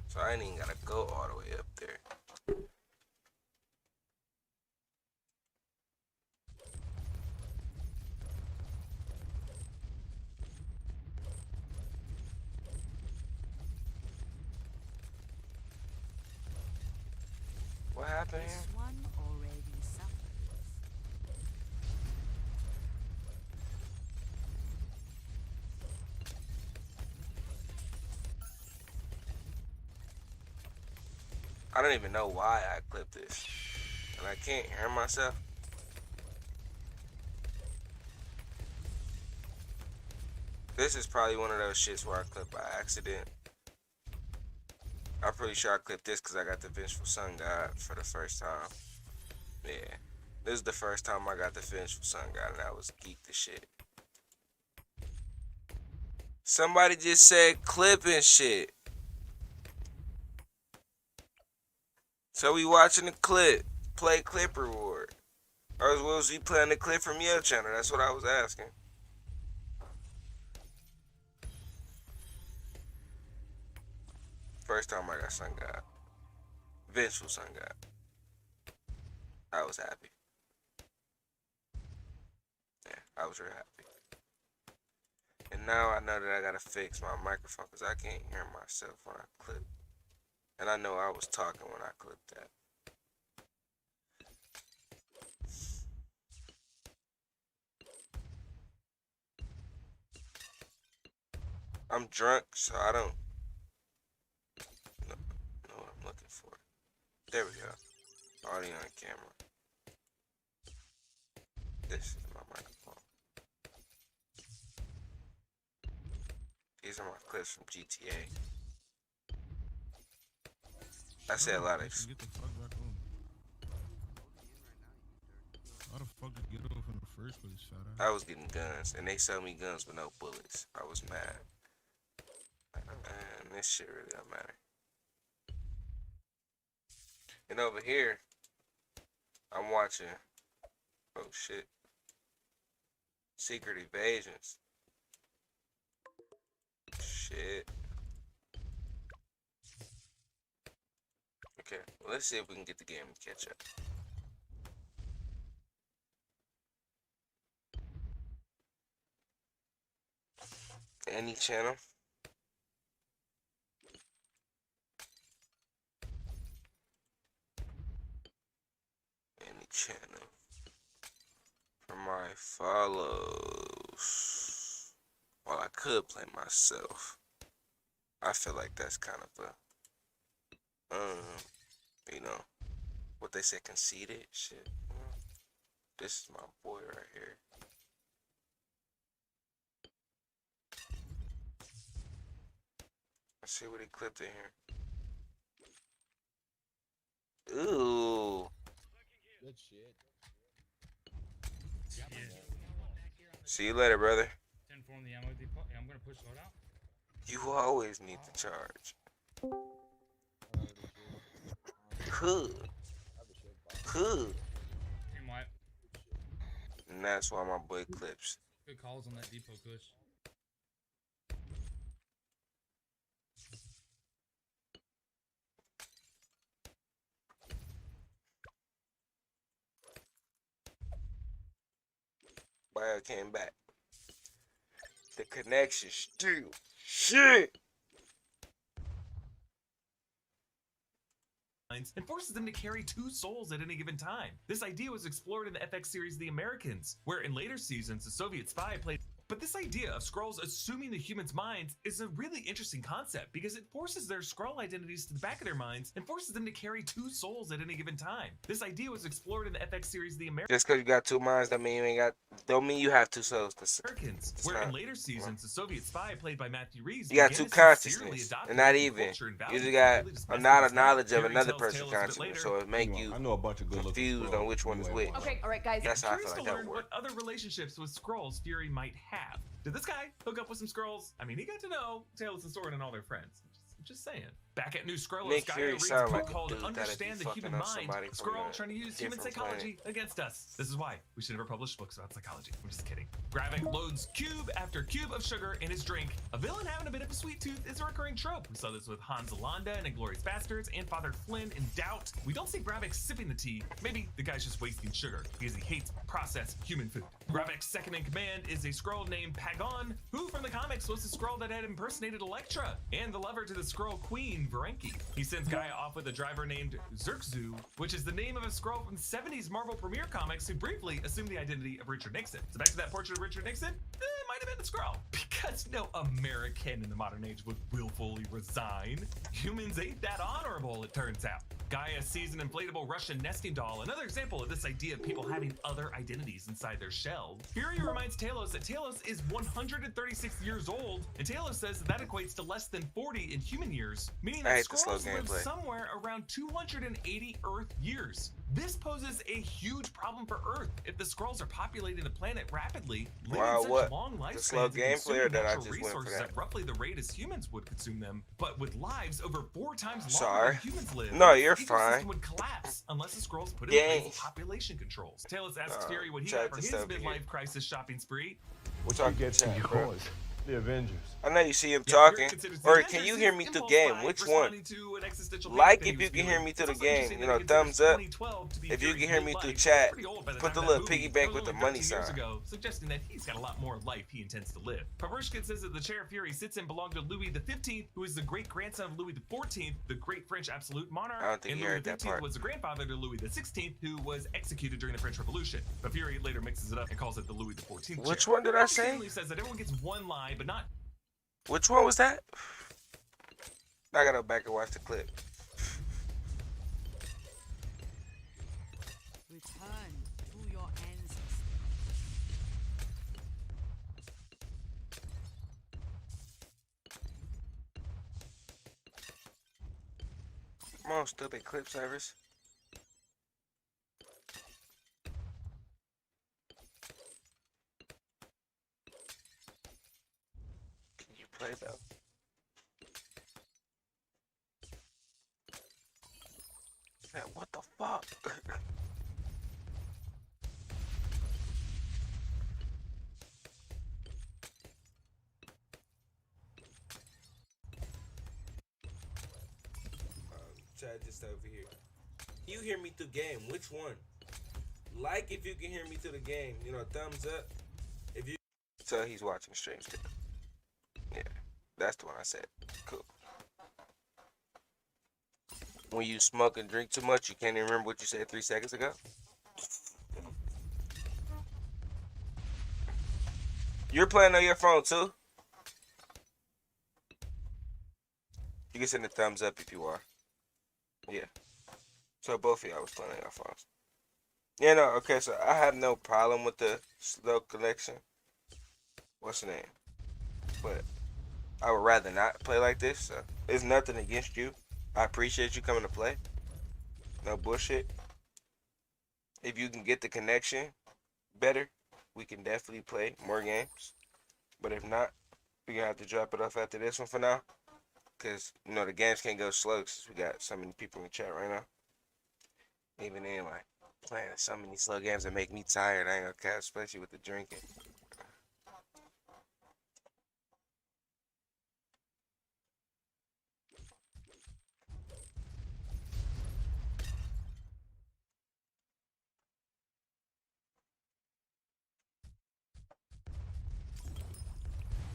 So I ain't even gotta go all the way up there. What happened here? I don't even know why I clipped this. And I can't hear myself. This is probably one of those shits where I clipped by accident. I'm pretty sure I clipped this because I got the Vengeful Sun God for the first time. Yeah. This is the first time I got the Vengeful Sun God and I was geeked as shit. Somebody just said clipping shit. So we watching the clip. Play clip reward. Or as well as we playing the clip from your channel. That's what I was asking. First time I got Sun God. Vengeful Sun God. I was happy. Yeah, I was real happy. And now I know that I gotta fix my microphone because I can't hear myself when I clip. And I know I was talking when I clipped that. I'm drunk, so I don't know what I'm looking for. There we go. Audio on camera. This is my microphone. These are my clips from GTA. I said a lot of. Get the fuck back on. How the fuck did you get off in the first place, shut up? I was getting guns, and they sell me guns with no bullets. I was mad. Like, man, this shit really don't matter. And over here, I'm watching. Oh shit. Secret Evasions. Shit. Okay, well, let's see if we can get the game to catch up. Any channel. Any channel. For my follows. Well, I could play myself. I feel like that's kind of a, you know, what they say, conceited shit. This is my boy right here. Let's see what he clipped in here. Ooh. Good shit. See you later, brother. Inform the ammo depot. I'm gonna push load out. You always need to charge. Cool. Team white. And that's why my boy clips. Good calls on that depot push. Bio came back. The connection still shit. And forces them to carry two souls at any given time. This idea was explored in the FX series The Americans, where in later seasons a Soviet spy played. But this idea of Skrulls assuming the humans' minds is a really interesting concept because it forces their Skrull identities to the back of their minds and forces them to carry two souls at any given time. This idea was explored in the FX series The Americans. Just because you got two minds, don't mean you have two souls. Americans, where in later seasons a Soviet spy played by Matthew Reeves. You got two consciousness, and not even. You just got not a knowledge of another person's consciousness, so it make you confused on which one is which. Okay, all right, guys. That's how I feel like that works. What other relationships with Skrulls Fury might have. Did this guy hook up with some Skrulls? I mean, he got to know Talos and Soren and all their friends. I'm just saying. Back at New Scrollos, Nick Gaia Fury reads a sound book like a called dude that'd be Understand the fucking Human up Mind. somebody A from scroll a trying to use human different psychology against us. This is why we should never publish books about psychology. I'm just kidding. Gravik loads cube after cube of sugar in his drink. A villain having a bit of a sweet tooth is a recurring trope. We saw this with Han Zalanda in Inglourious Bastards and Father Flynn in Doubt. We don't see Gravik sipping the tea. Maybe the guy's just wasting sugar because he hates processed human food. Gravik's second in command is a Skrull named Pagon, who from the comics was the Skrull that had impersonated Elektra and the lover to the Skrull queen, Varenki. He sends Gaia off with a driver named Xerxu, which is the name of a Skrull from 70s Marvel premiere comics who briefly assumed the identity of Richard Nixon. So back to that portrait of Richard Nixon, it might have been a Skrull. Because no American in the modern age would willfully resign. Humans ain't that honorable, it turns out. Gaia sees an inflatable Russian nesting doll, another example of this idea of people having other identities inside their shell. Fury reminds Talos that Talos is 136 years old, and Talos says that equates to less than 40 in human years, meaning that Skrulls live somewhere around 280 Earth years. This poses a huge problem for Earth. If the Skrulls are populating the planet rapidly, living such long lifespans and consuming natural resources at roughly the rate as humans would consume them, but with lives over 4 times longer than humans live, no, you're the fine. ecosystem would collapse unless the Skrulls put in place population controls. Talos asks Fury what he got for his midlife crisis shopping spree. What you get to yours? The Avengers. I know you see him talking. Or can you hear me through game? Which one? Like if you can hear me through the game, you know, thumbs up. If you can hear me through chat, put the little piggy bank with the money sign. Suggesting that he's got a lot more life he intends to live. Paprishkin says that the chair Fury sits in belonged to Louis XV, who is the great grandson of Louis XIV, the great French absolute monarch. I don't think and you Louis heard that XV part. was the grandfather to Louis XVI, who was executed during the French Revolution. But Fury later mixes it up and calls it the Louis XIV chair. Which one did I say? He says that everyone gets one lie, but not. Which one was that? I gotta go back and watch the clip. Return to your ancestors. Come on, stupid clip service. Can you play that? Man, what the fuck? Chad just over here. You hear me through game? Which one? Like if you can hear me through the game, you know, thumbs up. If you so he's watching streams too. Yeah, that's the one I said. Cool. When you smoke and drink too much, you can't even remember what you said 3 seconds ago. You're playing on your phone too? You can send a thumbs up if you are. Yeah. So both of y'all was playing on your phones. Yeah, no, okay, so I have no problem with the slow connection. What's the name? But I would rather not play like this, so it's nothing against you. I appreciate you coming to play. No bullshit. If you can get the connection better, we can definitely play more games. But if not, we're going to have to drop it off after this one for now. Because, you know, the games can't go slow since we got so many people in the chat right now. Even then, like, playing so many slow games that make me tired, I ain't gonna care, especially with the drinking.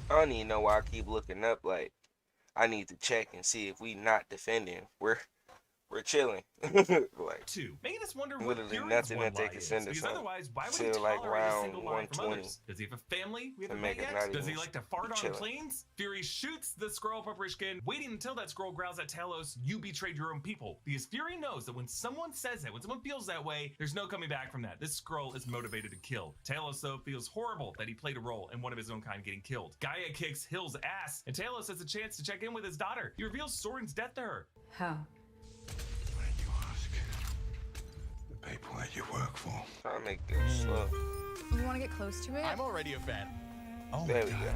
I don't even know why I keep looking up. Like, I need to check and see if we not defending. We're chilling. Like, making us wonder what literally Fury's nothing one that they lie can is, send us because on. otherwise, why would he Till like tolerate a round single lie from 120. others? Does he have a family we To haven't make met it yet? not Does he even like to fart on chilling. planes? Fury shoots the Skrull Paprishkin, waiting until that Skrull growls at Talos, "You betrayed your own people." Because Fury knows that when someone says that, when someone feels that way, there's no coming back from that. This Skrull is motivated to kill. Talos, though, feels horrible that he played a role in one of his own kind getting killed. Gaia kicks Hill's ass, and Talos has a chance to check in with his daughter. He reveals Soren's death to her. How? The people that you work for. Trying to make it slow. You want to get close to it? I'm already a fan. There we go.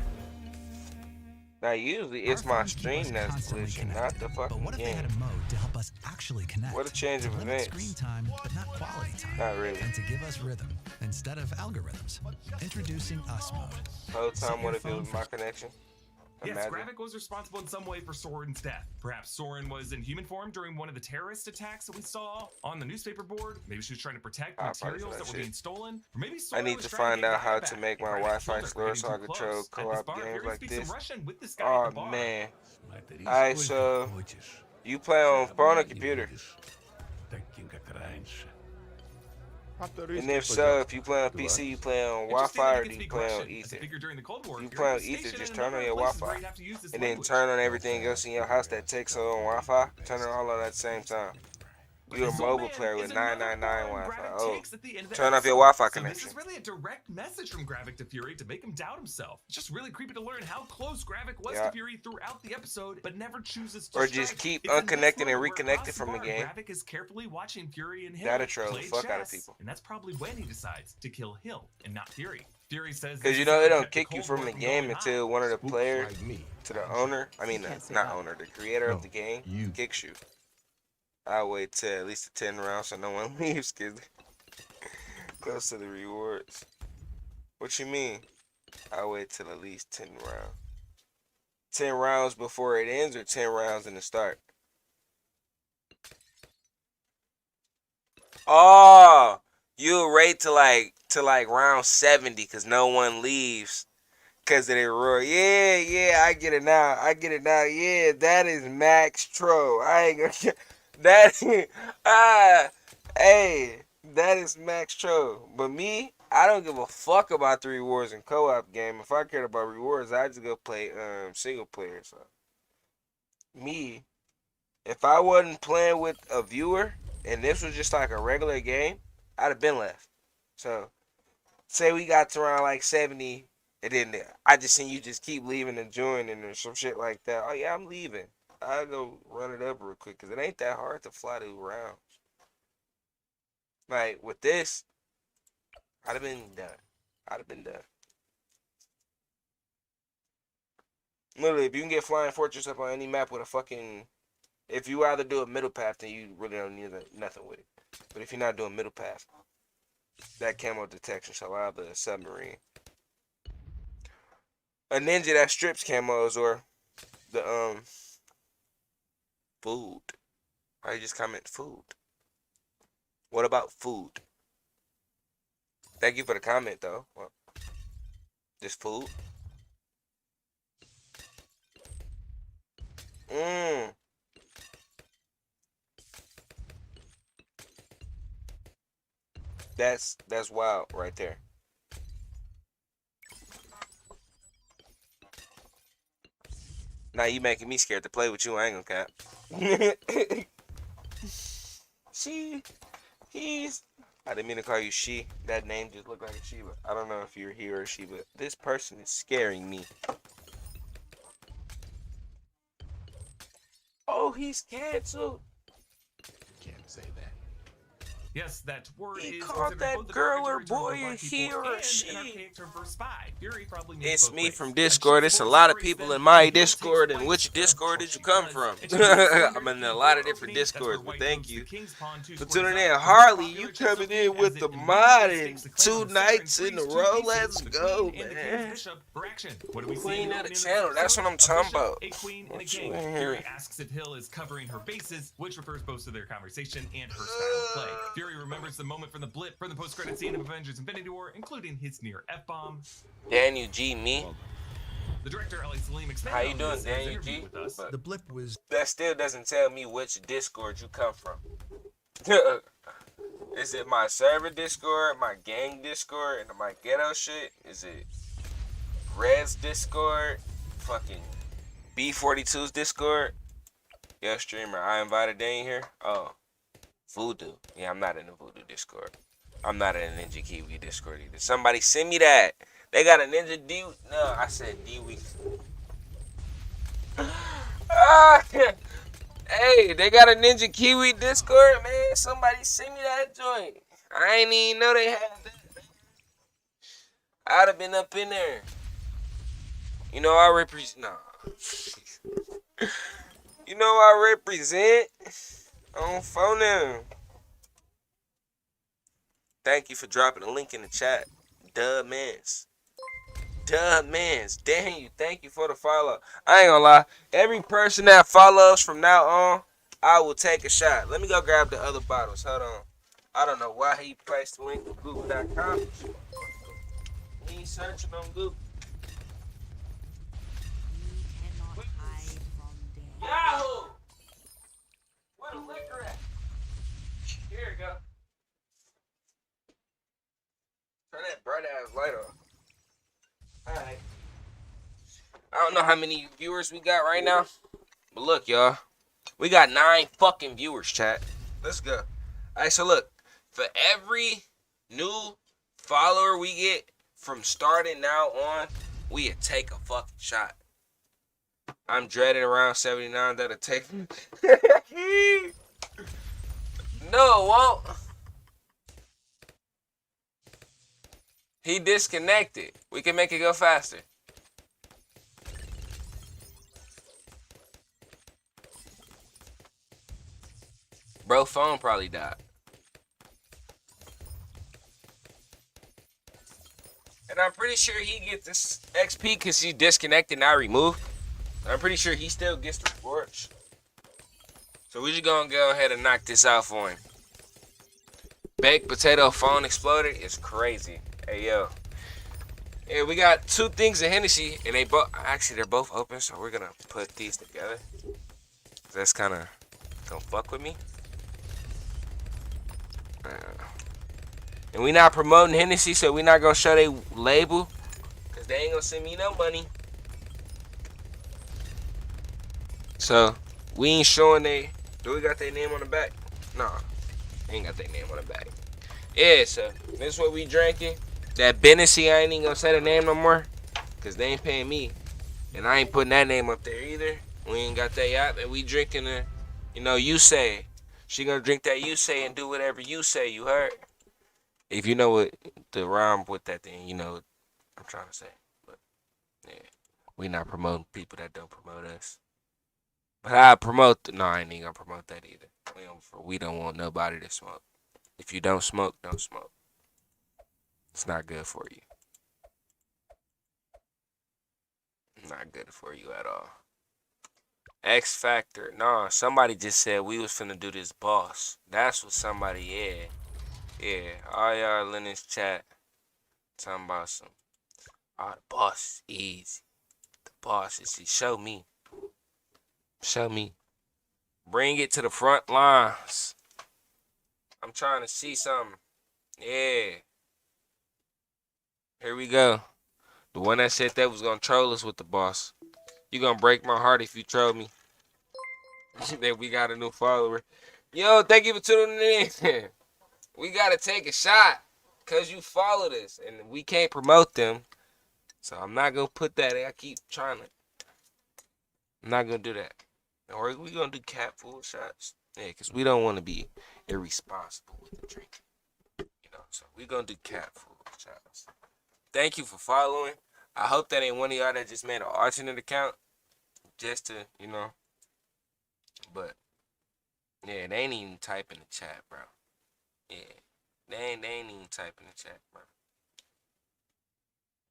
Now, usually it's my stream that's glitching, not the fucking But what if they game. had a mode to help us actually connect? What a change to of limit events. screen time, but not quality time. Not really. And to give us rhythm instead of algorithms. Introducing Us Mode. Whole time, what if it was my connection? Yes, Imagine. Gravik was responsible in some way for Soren's death. Perhaps Soren was in human form during one of the terrorist attacks that we saw on the newspaper board. Maybe she was trying to protect materials that were being stolen. Or maybe Soren I need was to trying find get out how Gravik to back. make my Gravik Wi-Fi killed her for slower getting so I too can close. control At this co-op bar, games Fury like speaks some this. Russian with this guy at the Oh bar. man. Alright, so you play on phone or computer? And if so, if you play on PC, you play on Wi-Fi or do you play on Ether? You play on Ether, just turn on your Wi-Fi. And then turn on everything else in your house that takes on Wi-Fi. Turn it all on at the same time. You're a mobile player with 999 Wi-Fi. Oh, turn off your Wi-Fi connection. This is really a direct message from Gravik to Fury to make him doubt himself. It's just really creepy to learn how close Gravik was to Fury throughout the episode, but never chooses to Or just keep unconnected and reconnected from the game. Gravik is carefully watching Fury and Hill That'll troll the play fuck out of chess, people. and that's probably when he decides to kill Hill and not Fury. Fury says because you know they don't kick you from the game until one of the players to the owner. I mean, not owner, the creator of the game kicks you. I'll wait till at least 10 rounds so no one leaves because goes to the rewards. What you mean? I'll wait till at least 10 rounds. 10 rounds before it ends or 10 rounds in the start? Oh, you'll wait till like round 70 because no one leaves because of their roar. Yeah, I get it now. Yeah, that is max troll. I ain't gonna. That hey, that is max troll. But me, I don't give a fuck about the rewards in co-op game. If I cared about rewards, I'd just go play single player. So me, if I wasn't playing with a viewer and this was just like a regular game, I'd have been left. So say we got to around like 70 and then I just seen you just keep leaving and joining or some shit like that. Oh yeah, I'm leaving. I'll go run it up real quick because it ain't that hard to fly 2 rounds. Like, with this, I'd have been done. Literally, if you can get Flying Fortress up on any map with a fucking... If you either do a middle path, then you really don't need nothing with it. But if you're not doing middle path, that camo detection shall allow the submarine. A ninja that strips camos or the, food. I just comment food. What about food? Thank you for the comment though. Well, just food. That's wild right there. Now you making me scared to play with you. I ain't gonna cap. He's. I didn't mean to call you she. That name just looked like a she, but I don't know if you're he or she, but this person is scaring me. Oh, he's canceled. Can't say that. Yes, that word He is called that girl or boy a he or a she. It's me from Discord. It's a lot of people in my Discord. And which Discord did you come from? I'm in a lot of different Discords, but thank you for tuning in. Harley, you coming in with the mod and 2 nights in a row. Let's go, man. Queen of the channel. That's what I'm talking about. What you in here? Fury asks if Hill is covering her bases, which refers both to their conversation and her style of play. Fury remembers the moment from the blip from the post-credit scene of Avengers Infinity War, including his near F-bomb. Daniel G, me. The director, Ali Salim, how you doing, Daniel G? The blip was... That still doesn't tell me which Discord you come from. Is it my server Discord, my gang Discord, and my ghetto shit? Is it Red's Discord? Fucking B42's Discord? Yo, streamer, I invited Dane here. Oh. Voodoo. Yeah, I'm not in the Voodoo Discord. I'm not in the Ninja Kiwi Discord either. Somebody send me that. They got a Ninja D. No, I said D-Week. Hey, they got a Ninja Kiwi Discord, man. Somebody send me that joint. I ain't even know they had that. I'd have been up in there. You know, I represent. Nah. You know I represent on phone now. Thank you for dropping the link in the chat. Mans. Damn you. Thank you for the follow. I ain't gonna lie. Every person that follows from now on, I will take a shot. Let me go grab the other bottles. Hold on. I don't know why he placed the link on Google.com. We ain't searching on Google. Yahoo! Where the liquor at? Here we go. Turn that bright ass light on. Alright. I don't know how many viewers we got right now. But look, y'all. We got 9 fucking viewers, chat. Let's go. Alright, so look. For every new follower we get from starting now on, we take a fucking shot. I'm dreading around 79 that'll take me. No, it won't. He disconnected. We can make it go faster. Bro, phone probably died. And I'm pretty sure he gets this XP because he disconnected, now removed. I'm pretty sure he still gets the rewards. So we just gonna go ahead and knock this out for him. Baked potato phone exploded is crazy. Hey, yo. Yeah, we got 2 things of Hennessy, and they both, actually, they're both open, so we're gonna put these together. That's kind of gonna fuck with me. And we not promoting Hennessy, so we not gonna show they label, because they ain't gonna send me no money. So, we ain't showing they, do we got their name on the back? Nah, ain't got their name on the back. Yeah, so, this is what we drinking. That Hennessy, I ain't even gonna say the name no more, because they ain't paying me. And I ain't putting that name up there either. We ain't got that yet, and we drinking the, you know, you say. She gonna drink that you say and do whatever you say, you heard? If you know what the rhyme with that thing, you know what I'm trying to say. But, yeah, we not promoting people that don't promote us. But I promote, no, I ain't even gonna promote that either. We don't want nobody to smoke. If you don't smoke, don't smoke. It's not good for you. Not good for you at all. X Factor. Nah, somebody just said we was finna do this boss. That's what somebody, yeah. Yeah, all y'all in this chat talking about some, oh, the boss is easy. The boss is easy. Show me. Show me. Bring it to the front lines. I'm trying to see something. Yeah. Here we go. The one that said that was gonna troll us with the boss. You gonna break my heart if you troll me. Then we got a new follower. Yo, thank you for tuning in. We gotta take a shot. Cause you followed us. And we can't promote them. So I'm not gonna put that in. I keep trying to. I'm not gonna do that. Or we gonna do cat full shots. Yeah, cause we don't wanna be irresponsible with the drinking. You know, so we gonna do cat full shots. Thank you for following. I hope that ain't one of y'all that just made an alternate account. Just to, you know. But yeah, they ain't even typing the chat, bro. Yeah. They ain't even typing the chat, bro.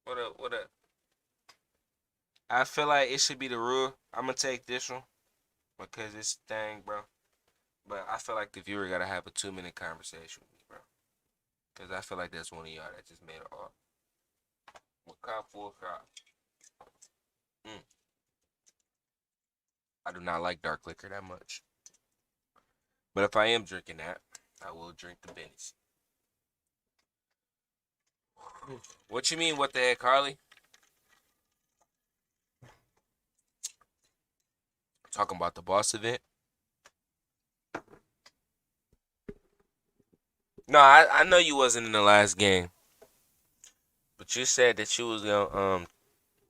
What up, what up? I feel like it should be the rule. I'm gonna take this one because it's thing, bro. But I feel like the viewer gotta have a 2-minute conversation with me, bro. Cause I feel like that's one of y'all that just made it all. What kind full crop? I do not like dark liquor that much. But if I am drinking that, I will drink the Benny's. What you mean, what the heck, Harley? Talking about the boss event? No, I know you wasn't in the last game. But you said that you was gonna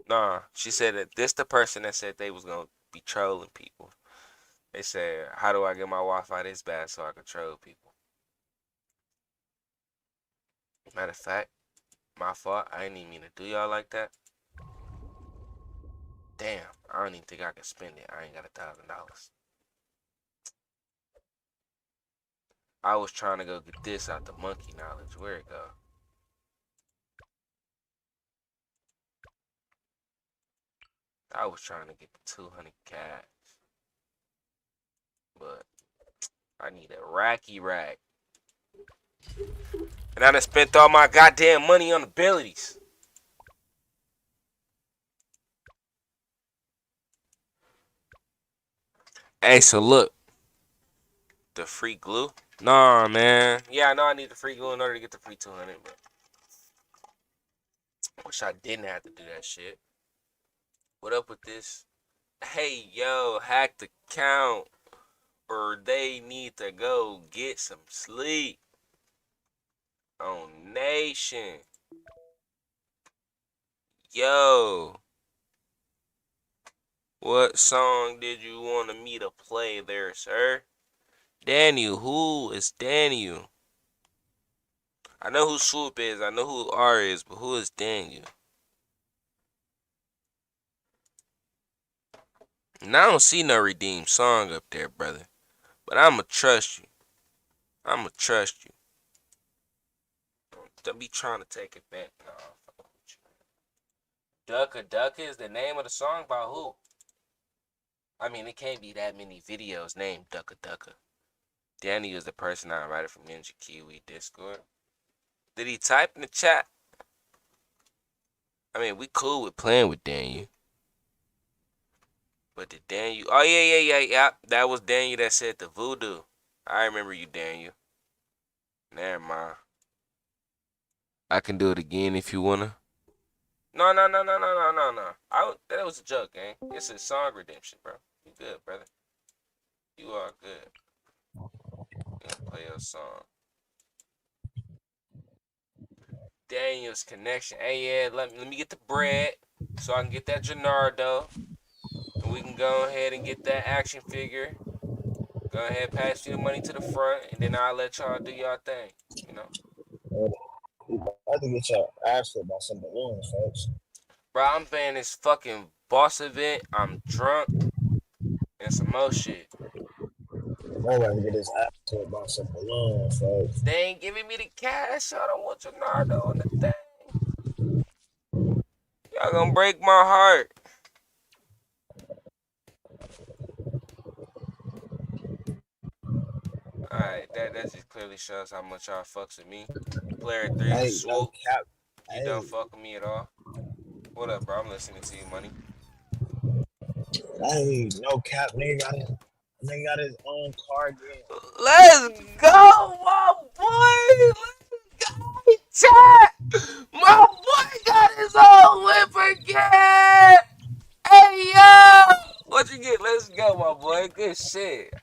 nah, she said that this the person that said they was gonna be trolling people. They said, how do I get my Wi-Fi this bad so I can troll people? Matter of fact, my fault. I didn't even mean to do y'all like that. Damn, I don't even think I can spend it. I ain't got $1,000. I was trying to go get this out the monkey knowledge. Where it go? I was trying to get the 200 cash. But I need a racky rack. And I done spent all my goddamn money on abilities. Hey, so look. The free glue? Nah, man. Yeah, I know I need the free glue in order to get the free 200, but I wish I didn't have to do that shit. What up with this? Hey, yo, hack the count, or they need to go get some sleep. On Nation. Yo. What song did you want me to play there, sir? Daniel, who is Daniel? I know who Swoop is, I know who R is, but who is Daniel? And I don't see no redeemed song up there, brother. But I'ma trust you. I'ma trust you. Don't be trying to take it back. No. Ducka Ducka is the name of the song by who? I mean, it can't be that many videos named Ducka Ducka. Danny is the person I invited from Ninja Kiwi Discord. Did he type in the chat? I mean, we cool with playing with Daniel. But did Daniel... Oh, yeah. That was Daniel that said the voodoo. I remember you, Daniel. Never mind. I can do it again if you wanna. No. That was a joke, gang. It's a song redemption, bro. You good, brother. You are good. Gonna play your song. Daniel's connection. Hey, yeah, let me get the bread so I can get that Gennardo. And we can go ahead and get that action figure. Go ahead, pass you the money to the front, and then I'll let y'all do y'all thing, you know? I have to get your ass flipped by some balloons, folks. Bro, I'm playing this fucking boss event. I'm drunk. And some more shit. I gotta get his ass flipped by some balloons, folks. They ain't giving me the cash. I don't want Gennardo on the thing. Y'all gonna break my heart. Alright, that just clearly shows how much y'all fucks with me. Player 3, hey, Swoop. no cap. You don't fuck with me at all. What up, bro? I'm listening to you, money. Hey, no cap, nigga got his own card game. Let's go, my boy! Let's go, chat! My boy got his own whip again! Hey, yo! What you get? Let's go, my boy. Good shit.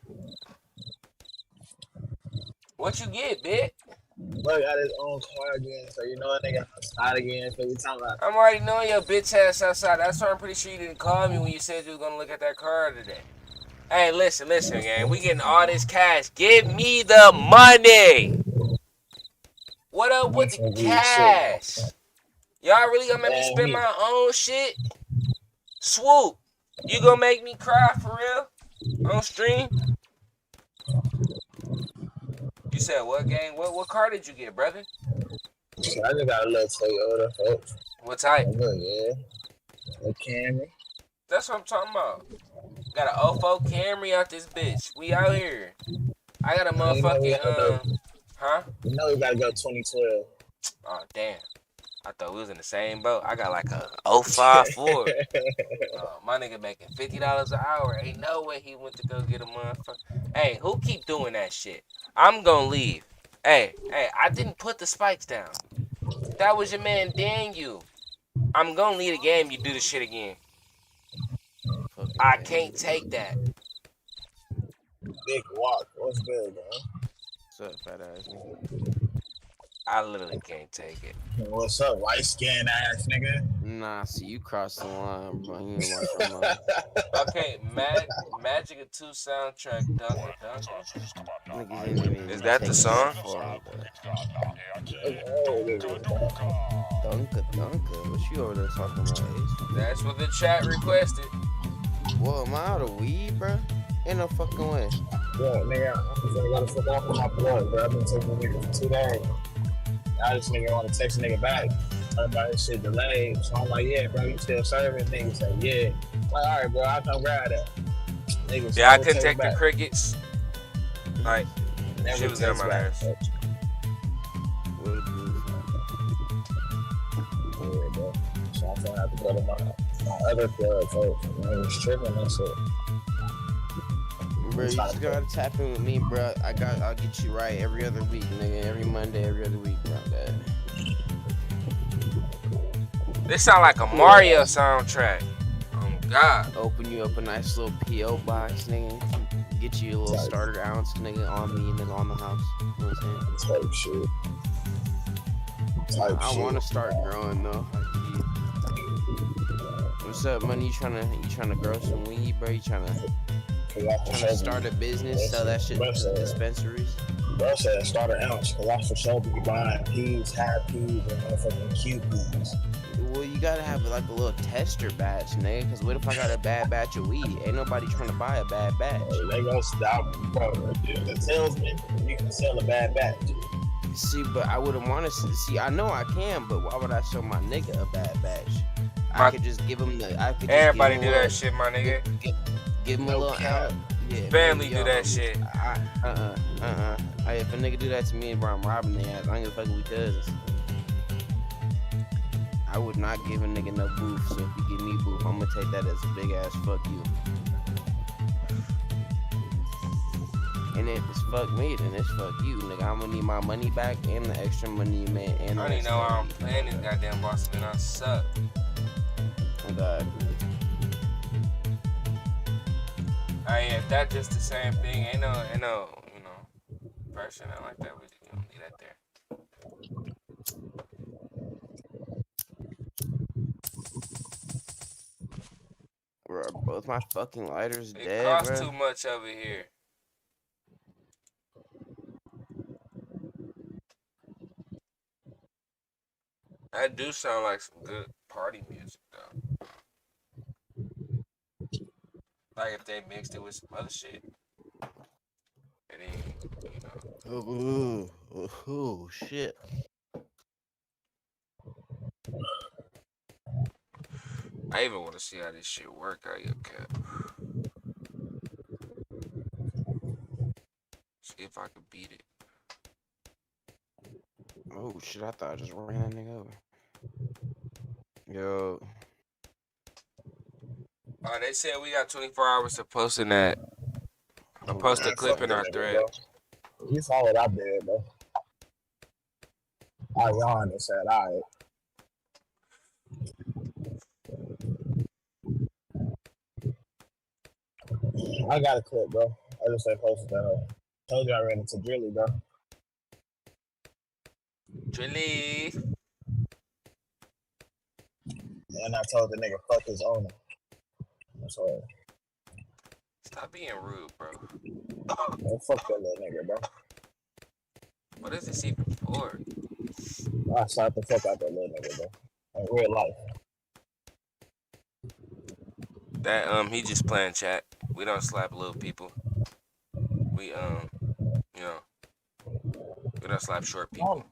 What you get, bitch? Bro got his own car again, so you know a nigga outside again. So you talking about? I'm already knowing your bitch ass outside. That's why I'm pretty sure you didn't call me when you said you was gonna look at that car today. Hey, listen, gang. We getting all this cash. Give me the money. What up with the cash? Y'all really gonna make me spend my own shit? Swoop, you gonna make me cry for real? On stream? You said what, gang? What car did you get, brother? I just got a little Toyota, folks. What type? Yeah. A Camry. That's what I'm talking about. Got an 04 Camry out this bitch. We out here. I got a motherfucking, huh? You know we gotta go 2012. Oh, damn. I thought we was in the same boat. I got like a 05 Ford. My nigga making $50 an hour. Ain't no way he went to go get a motherfucker. Hey, who keep doing that shit? I'm gonna leave. Hey, I didn't put the spikes down. That was your man Daniel. I'm gonna leave the game. You do the shit again. I can't take that. Big walk. What's good, man? What's up, fat ass nigga? I literally can't take it. What's up, light skin ass nigga? Nah, see, you crossed the line, bro. You ain't watch your line. Okay, Magic of 2 soundtrack, Dunker. Niggas ain't even Is that the song? Dunka. What you over there talking about, Ace? That's what the chat requested. What, am I out of weed, bro? Ain't no fucking way. Yeah, nigga, I gotta fuck off with my blood, bro. I've been taking nigga for 2 days. Now this nigga wanna text a nigga back. Talking about his shit delayed. So I'm like, yeah, bro, you still serving? Nigga say, yeah. I'm like, all right, bro, I'll come grab that. Nigga, Yeah, I couldn't take the crickets. Like, she was in my nerves. Yeah, bro. So I'm gonna have to go to my other club, folks. I was tripping and shit. Bro, you just gotta tap in with me, bro. I'll get you right every other week, nigga. Every Monday, every other week, bro. That. This sound like a Mario soundtrack. Oh God. Open you up a nice little PO box, nigga. Get you a little starter ounce, nigga, on me and then on the house. You know what I'm saying? Type shit. I want to start growing though. What's up, money? You trying to grow some weed, bro? You trying to start a business, sell that shit to dispensaries? Bro said start an ounce, cause I for sure be buying peas, half peas, and motherfucking cute peas. Well, you gotta have like a little tester batch, nigga. Cause what if I got a bad batch of weed? Ain't nobody trying to buy a bad batch. They gonna stop, bro. The salesman, you can sell a bad batch. See, but I wouldn't want to see. I know I can, but why would I show my nigga a bad batch? I could just give him the. Everybody do that shit, my nigga. Give him a little out. Yeah, family do that shit. If a nigga do that to me, bro, I'm robbing their ass. I ain't gonna fuck with cousins. I would not give a nigga no booth, so if you give me booth, I'm gonna take that as a big ass fuck you. And if it's fuck me, then it's fuck you, nigga. I'm gonna need my money back and the extra money you made. And I don't even know how I'm playing this goddamn boss, man. I suck. Oh God. Hey, if that's just the same thing, ain't no, you know, person like that. We don't need that there. Bro, both my fucking lighters It dead, costs bro. too much over here. That do sound like some good party music, though. Like if they mixed it with some other shit. And then, you know. Oh, shit. I even want to see how this shit work out your cap. See if I can beat it. Oh shit, I thought I just ran that nigga over. Yo. They said we got 24 hours to post in that. I'll post a clip in our thread. You saw what I did, bro. I yawned and said, all right. I got a clip, bro. I just said posted that. Told you I ran into Drilly, bro. Drilly. And I told the nigga fuck his owner. That's all. Stop being rude, bro. Man, fuck that little nigga, bro. What is this even for? I slapped the fuck out that little nigga, bro. In real life. That he just playing chat. We don't slap little people. We you know, we don't slap short people.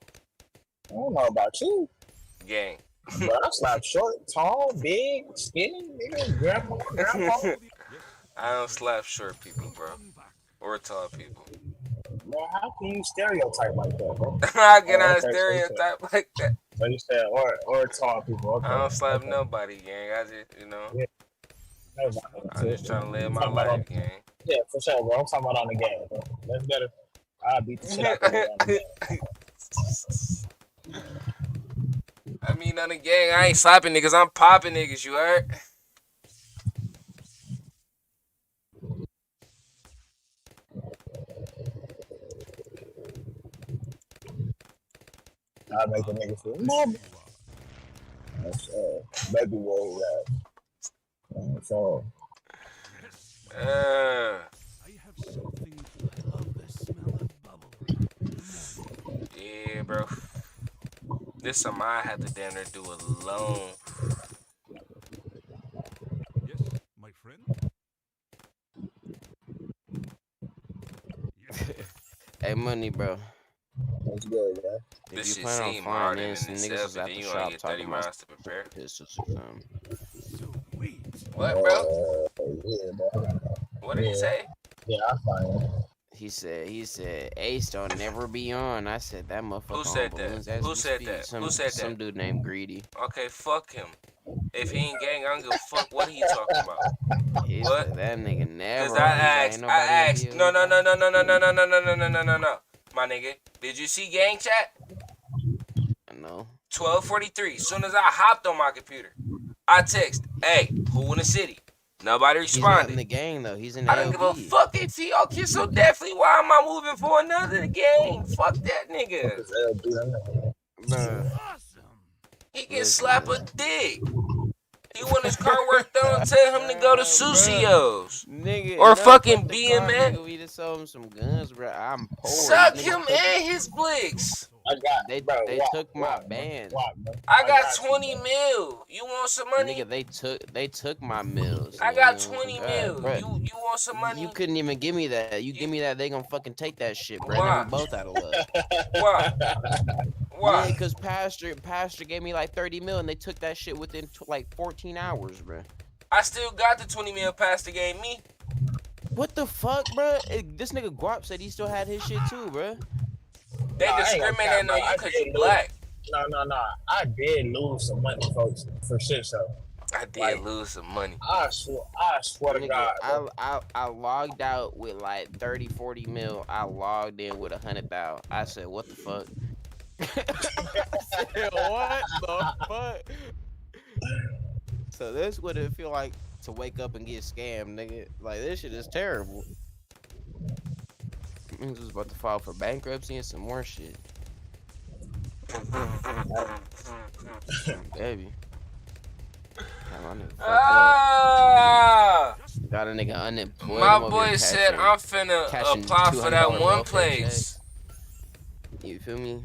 I don't know about you. Gang. Bro, I slap short, tall, big, skinny, nigga, grandma. I don't slap short people, bro. Or tall people. Man, how can you stereotype like that, bro? How can I stereotype like that? So you said, or tall people. Okay. I don't slap nobody, gang. I just, you know. Yeah. I'm just trying to live my life, gang. Yeah, for sure, bro. I'm talking about on the game, bro. That's better. I'll beat the shit out of you on the game. I mean, on the gang, I ain't slapping niggas. I'm popping niggas, you heard? I'll make the nigga feel mama. That's baby roll rap. So. I have something. I love the smell of bubble. Yeah, bro. This something I had to damn near do alone. Yes, my friend. Hey, money, bro. That's good, man. If This you shit plan on seem flying harder in, than some niggas itself, is but at then the you only shop get 30 talking about rounds to prepare. pistols or something. What, bro? Yeah, bro. What did he Yeah. say? Yeah, I find it. He said, Ace don't never be on. I said, that motherfucker Who on said balloons that? as Who we said speak. that? Some Who said some that? dude named Greedy. Okay, fuck him. If he ain't gang, I don't give a fuck what he talking about. He What? said that nigga Cause never on. He like, ain't nobody I in asked. No, BOE. no, no, no, no, no, no, no, no, no, no, no, no, no, no. My nigga, did you see gang chat? No. 12:43. Soon as I hopped on my computer, I text, "Hey, who in the city?" Nobody He's not in responded. the gang though. He's in I don't give a AOB. fuck if he okay. So definitely, why am I moving for another gang? Fuck that nigga. Bruh. He can Listen, slap a dick. He want his car worked on. Tell him to go to Susio's Nigga, or no, fucking fuck the car, BMX. nigga. We just sold him some guns, bro. I'm poor. Suck These him niggas took, and his blicks. I got, they bro. they Walk, took my band. Walk, bro. I got you, 20 bro. mil. You want some money? Nigga, they took my mills. I got nigga. 20 God, mil. bruh. You want some money? You couldn't even give me that. You give me that, they gonna fucking take that shit, bro. Then Why? we both out of luck. Why? Why? Yeah, cause Pastor gave me like 30 mil and they took that shit within like 14 hours, bro. I still got the 20 mil Pastor gave me. What the fuck, bro? This nigga Guap said he still had his shit too, bro. They discriminating on you because you black. No. I did lose some money, folks, for shit show. I did lose some money. I swear to Nigga, God. I logged out with like 30, 40 mil. I logged in with 100,000. I said, what the fuck? I said, what the fuck? So this what it feel like to wake up and get scammed, nigga. Like, this shit is terrible. Niggas was about to file for bankruptcy and some more shit. Baby. Got a nigga unemployed. My boy said I'm finna apply for that one place. You feel me?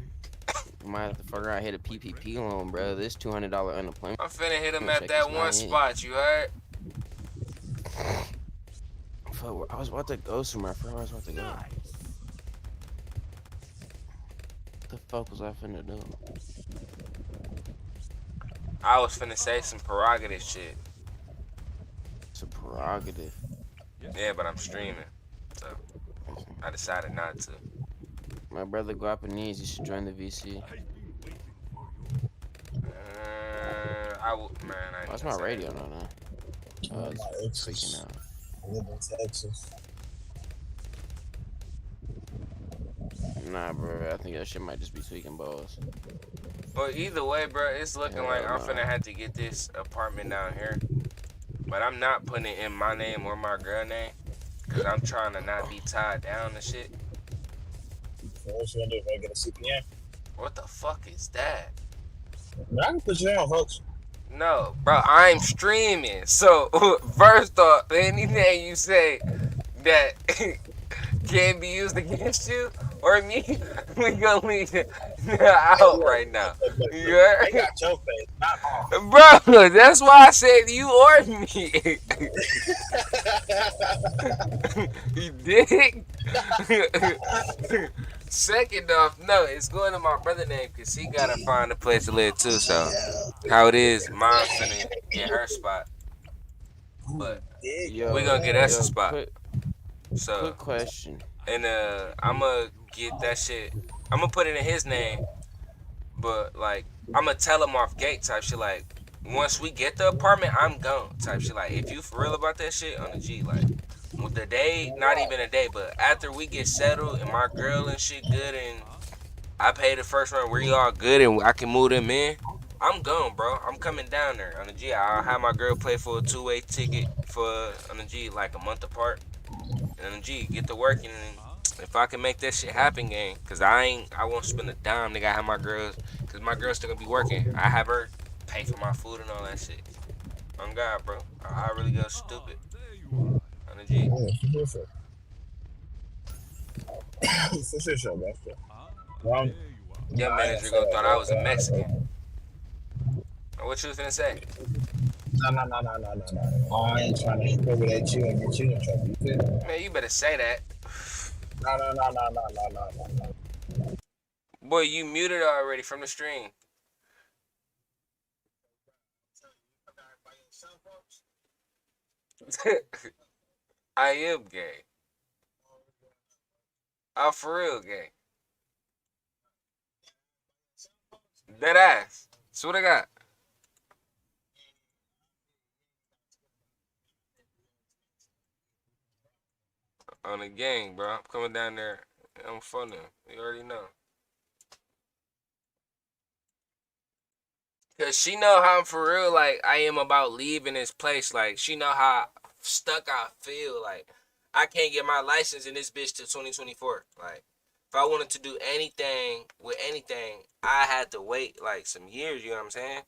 Might have to figure out hit a PPP loan, bro. This $200 unemployment. I'm finna hit him at that one spot. You heard? Fuck, I was about to go somewhere. I forgot where I was about to go. What the fuck was I finna do? I was finna say some prerogative shit. Some prerogative? Yeah, but I'm streaming. So I decided not to. My brother Guapanese, you should join the VC. What's my radio now? Oh, it's freaking out. I live in Texas. Nah, bro. I think that shit might just be tweaking balls. Well, either way, bro, it's looking like I'm finna have to get this apartment down here. But I'm not putting it in my name or my girl name. Because I'm trying to not be tied down and shit. So what you gonna do if I get a CPN? What the fuck is that? I can put you on, folks. No, bro, I'm streaming. So, first off, anything you say that can be used against you or me, we gonna leave it out right now. You heard? I got your face, not off. Bro, that's why I said you or me. You dig? Second off, no, it's going to my brother's name because he gotta find a place to live too. So, how it is, mom's finna get her spot, but we gonna get us a spot. Quick question. And I'ma get that shit. I'ma put it in his name, but like I'ma tell him off gate type shit. Like once we get the apartment, I'm gone type shit. Like if you for real about that shit on the G, like with the day, not even a day, but after we get settled and my girl and shit good and I pay the first run, we all good and I can move them in, I'm gone, bro. I'm coming down there on the G. I'll have my girl pay for a two-way ticket for on the G like a month apart. And on the G, get to working and if I can make that shit happen, gang, cause I won't spend a dime, nigga. I have my girls, cause my girl's still gonna be working. I have her pay for my food and all that shit. On God, bro. I really go stupid. On the G. For sure, bro. Your I didn't manager say gonna that, thought I was a bro. Mexican. What you was finna say? No. I ain't trying to incriminate you and get you in trouble. You feel me? Man, you better say that. No. Boy, you muted already from the stream. I am gay. I'm for real gay. Dead ass. Swear to God. On the gang, bro. I'm coming down there. I'm funny. You already know. Cause she know how I'm for real, like, I am about leaving this place. Like, she know how stuck I feel. Like, I can't get my license in this bitch till 2024. Like, if I wanted to do anything with anything, I had to wait, like, some years, you know what I'm saying?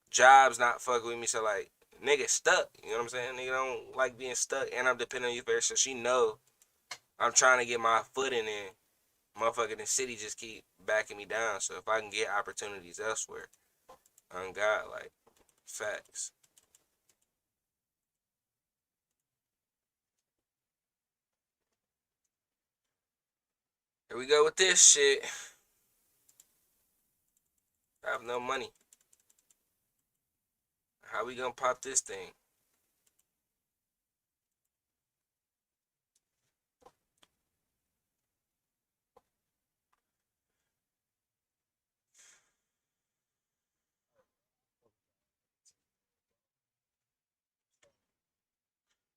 Jobs not fucking with me, so, like, nigga stuck, you know what I'm saying? Nigga don't like being stuck, and I'm depending on you first, so she know I'm trying to get my foot in there. Motherfucker, the city just keep backing me down, so if I can get opportunities elsewhere, on God, like, facts. Here we go with this shit. I have no money. How we gonna pop this thing?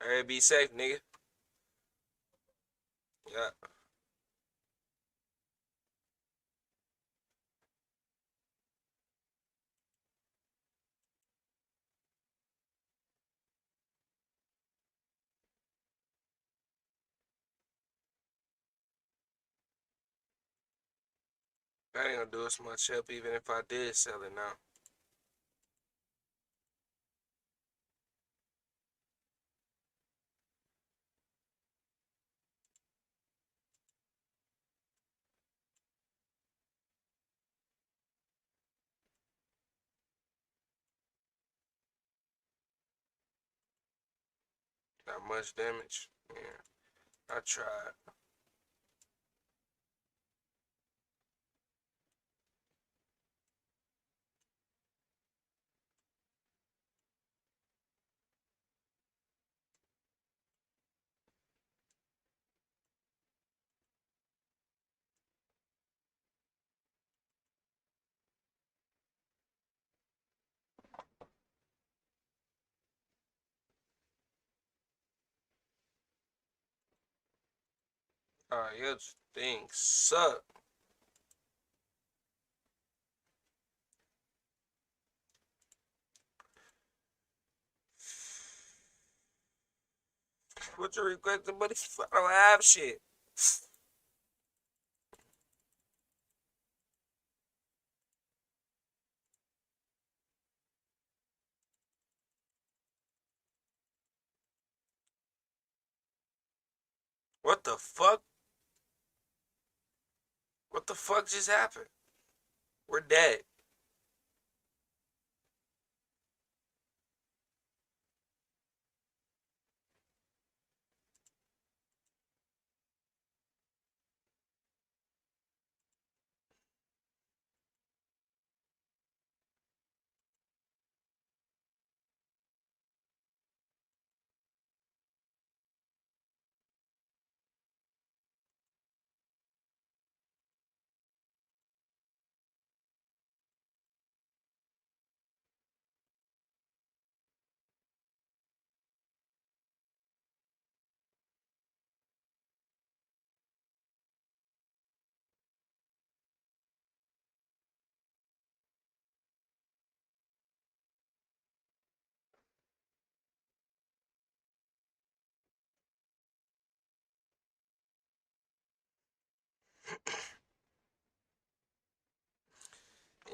Alright, be safe, nigga. Yeah. That ain't gonna do us much help even if I did sell it now. Not much damage. Yeah. I tried. Alright, your thing suck. What you requesting, buddy? I don't have shit. What the fuck? What the fuck just happened? We're dead.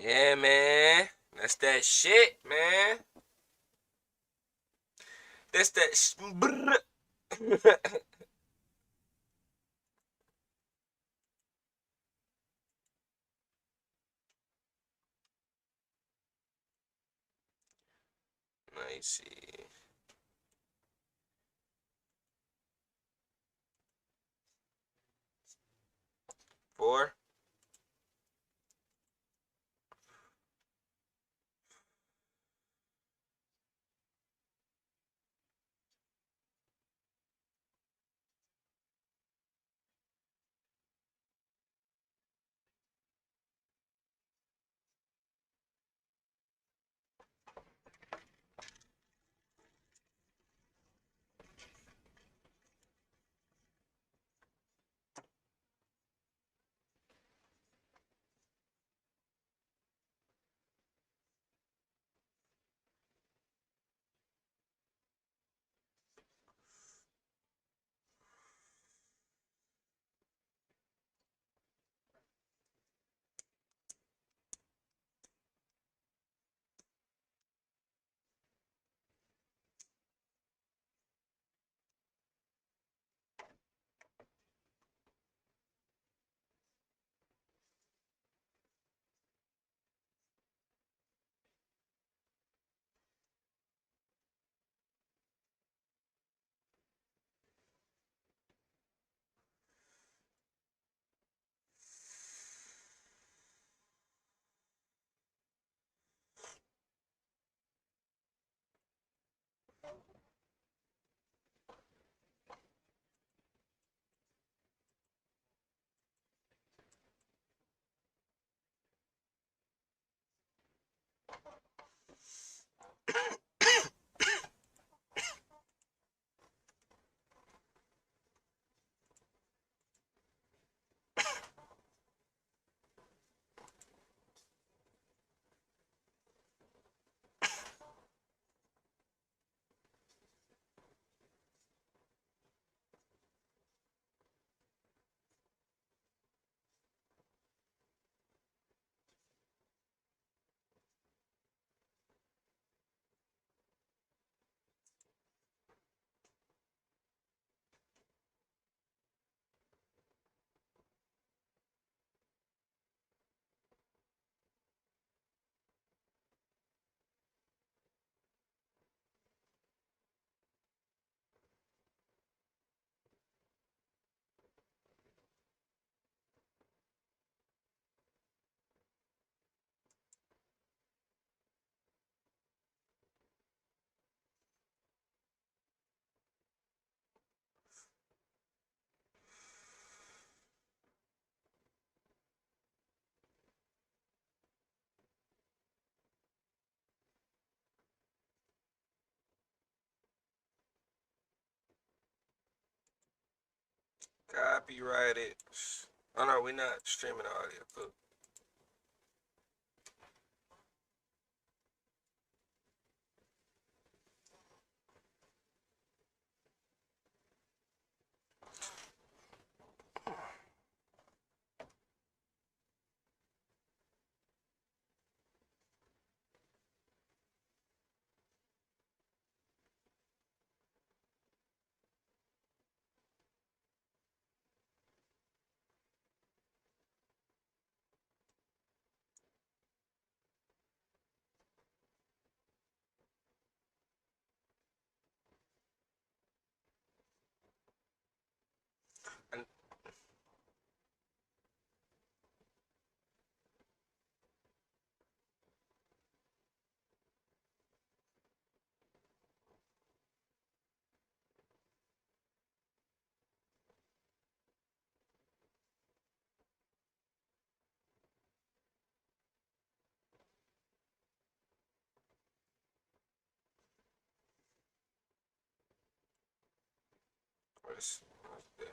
Yeah, man. That's that shit, man. That's that me see. Four. Copyrighted. Oh no, we're not streaming audio. Cool. And what's that?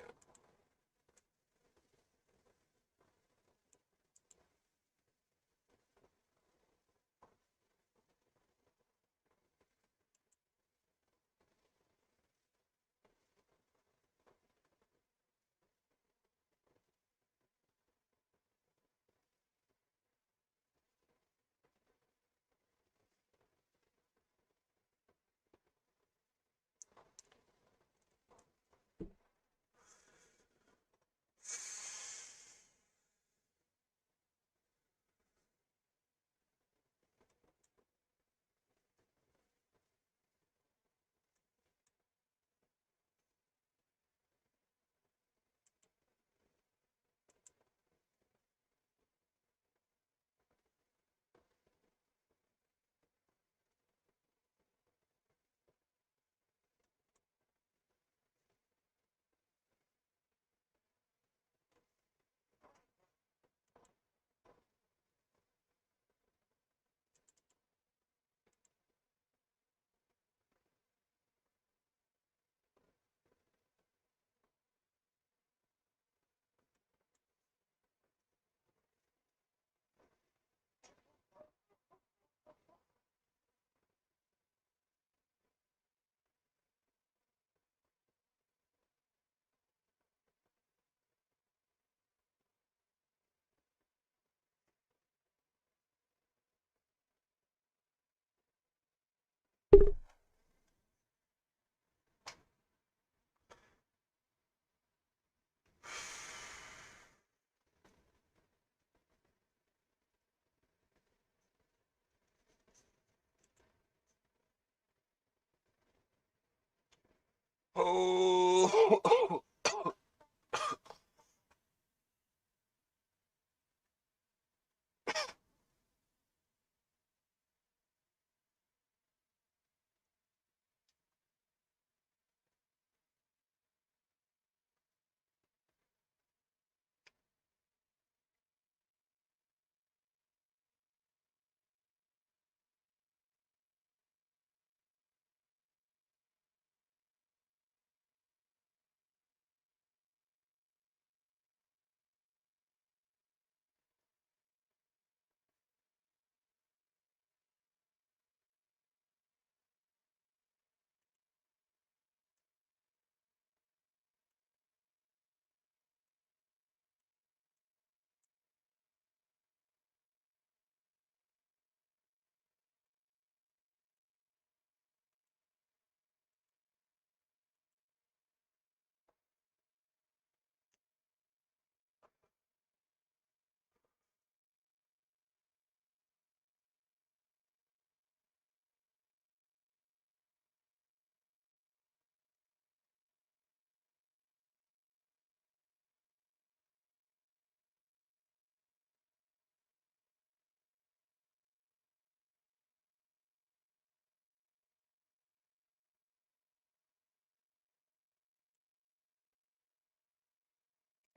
Oh.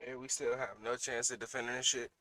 And we still have no chance of defending this shit.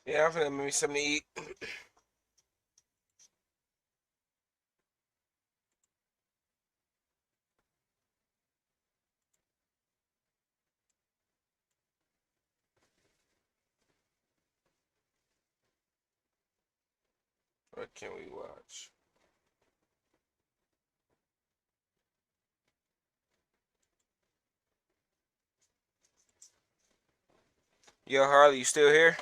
Yeah, I'm finna make me something to eat. What can we watch? Yo, Harley, you still here?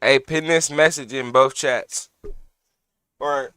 Hey, pin this message in both chats. Or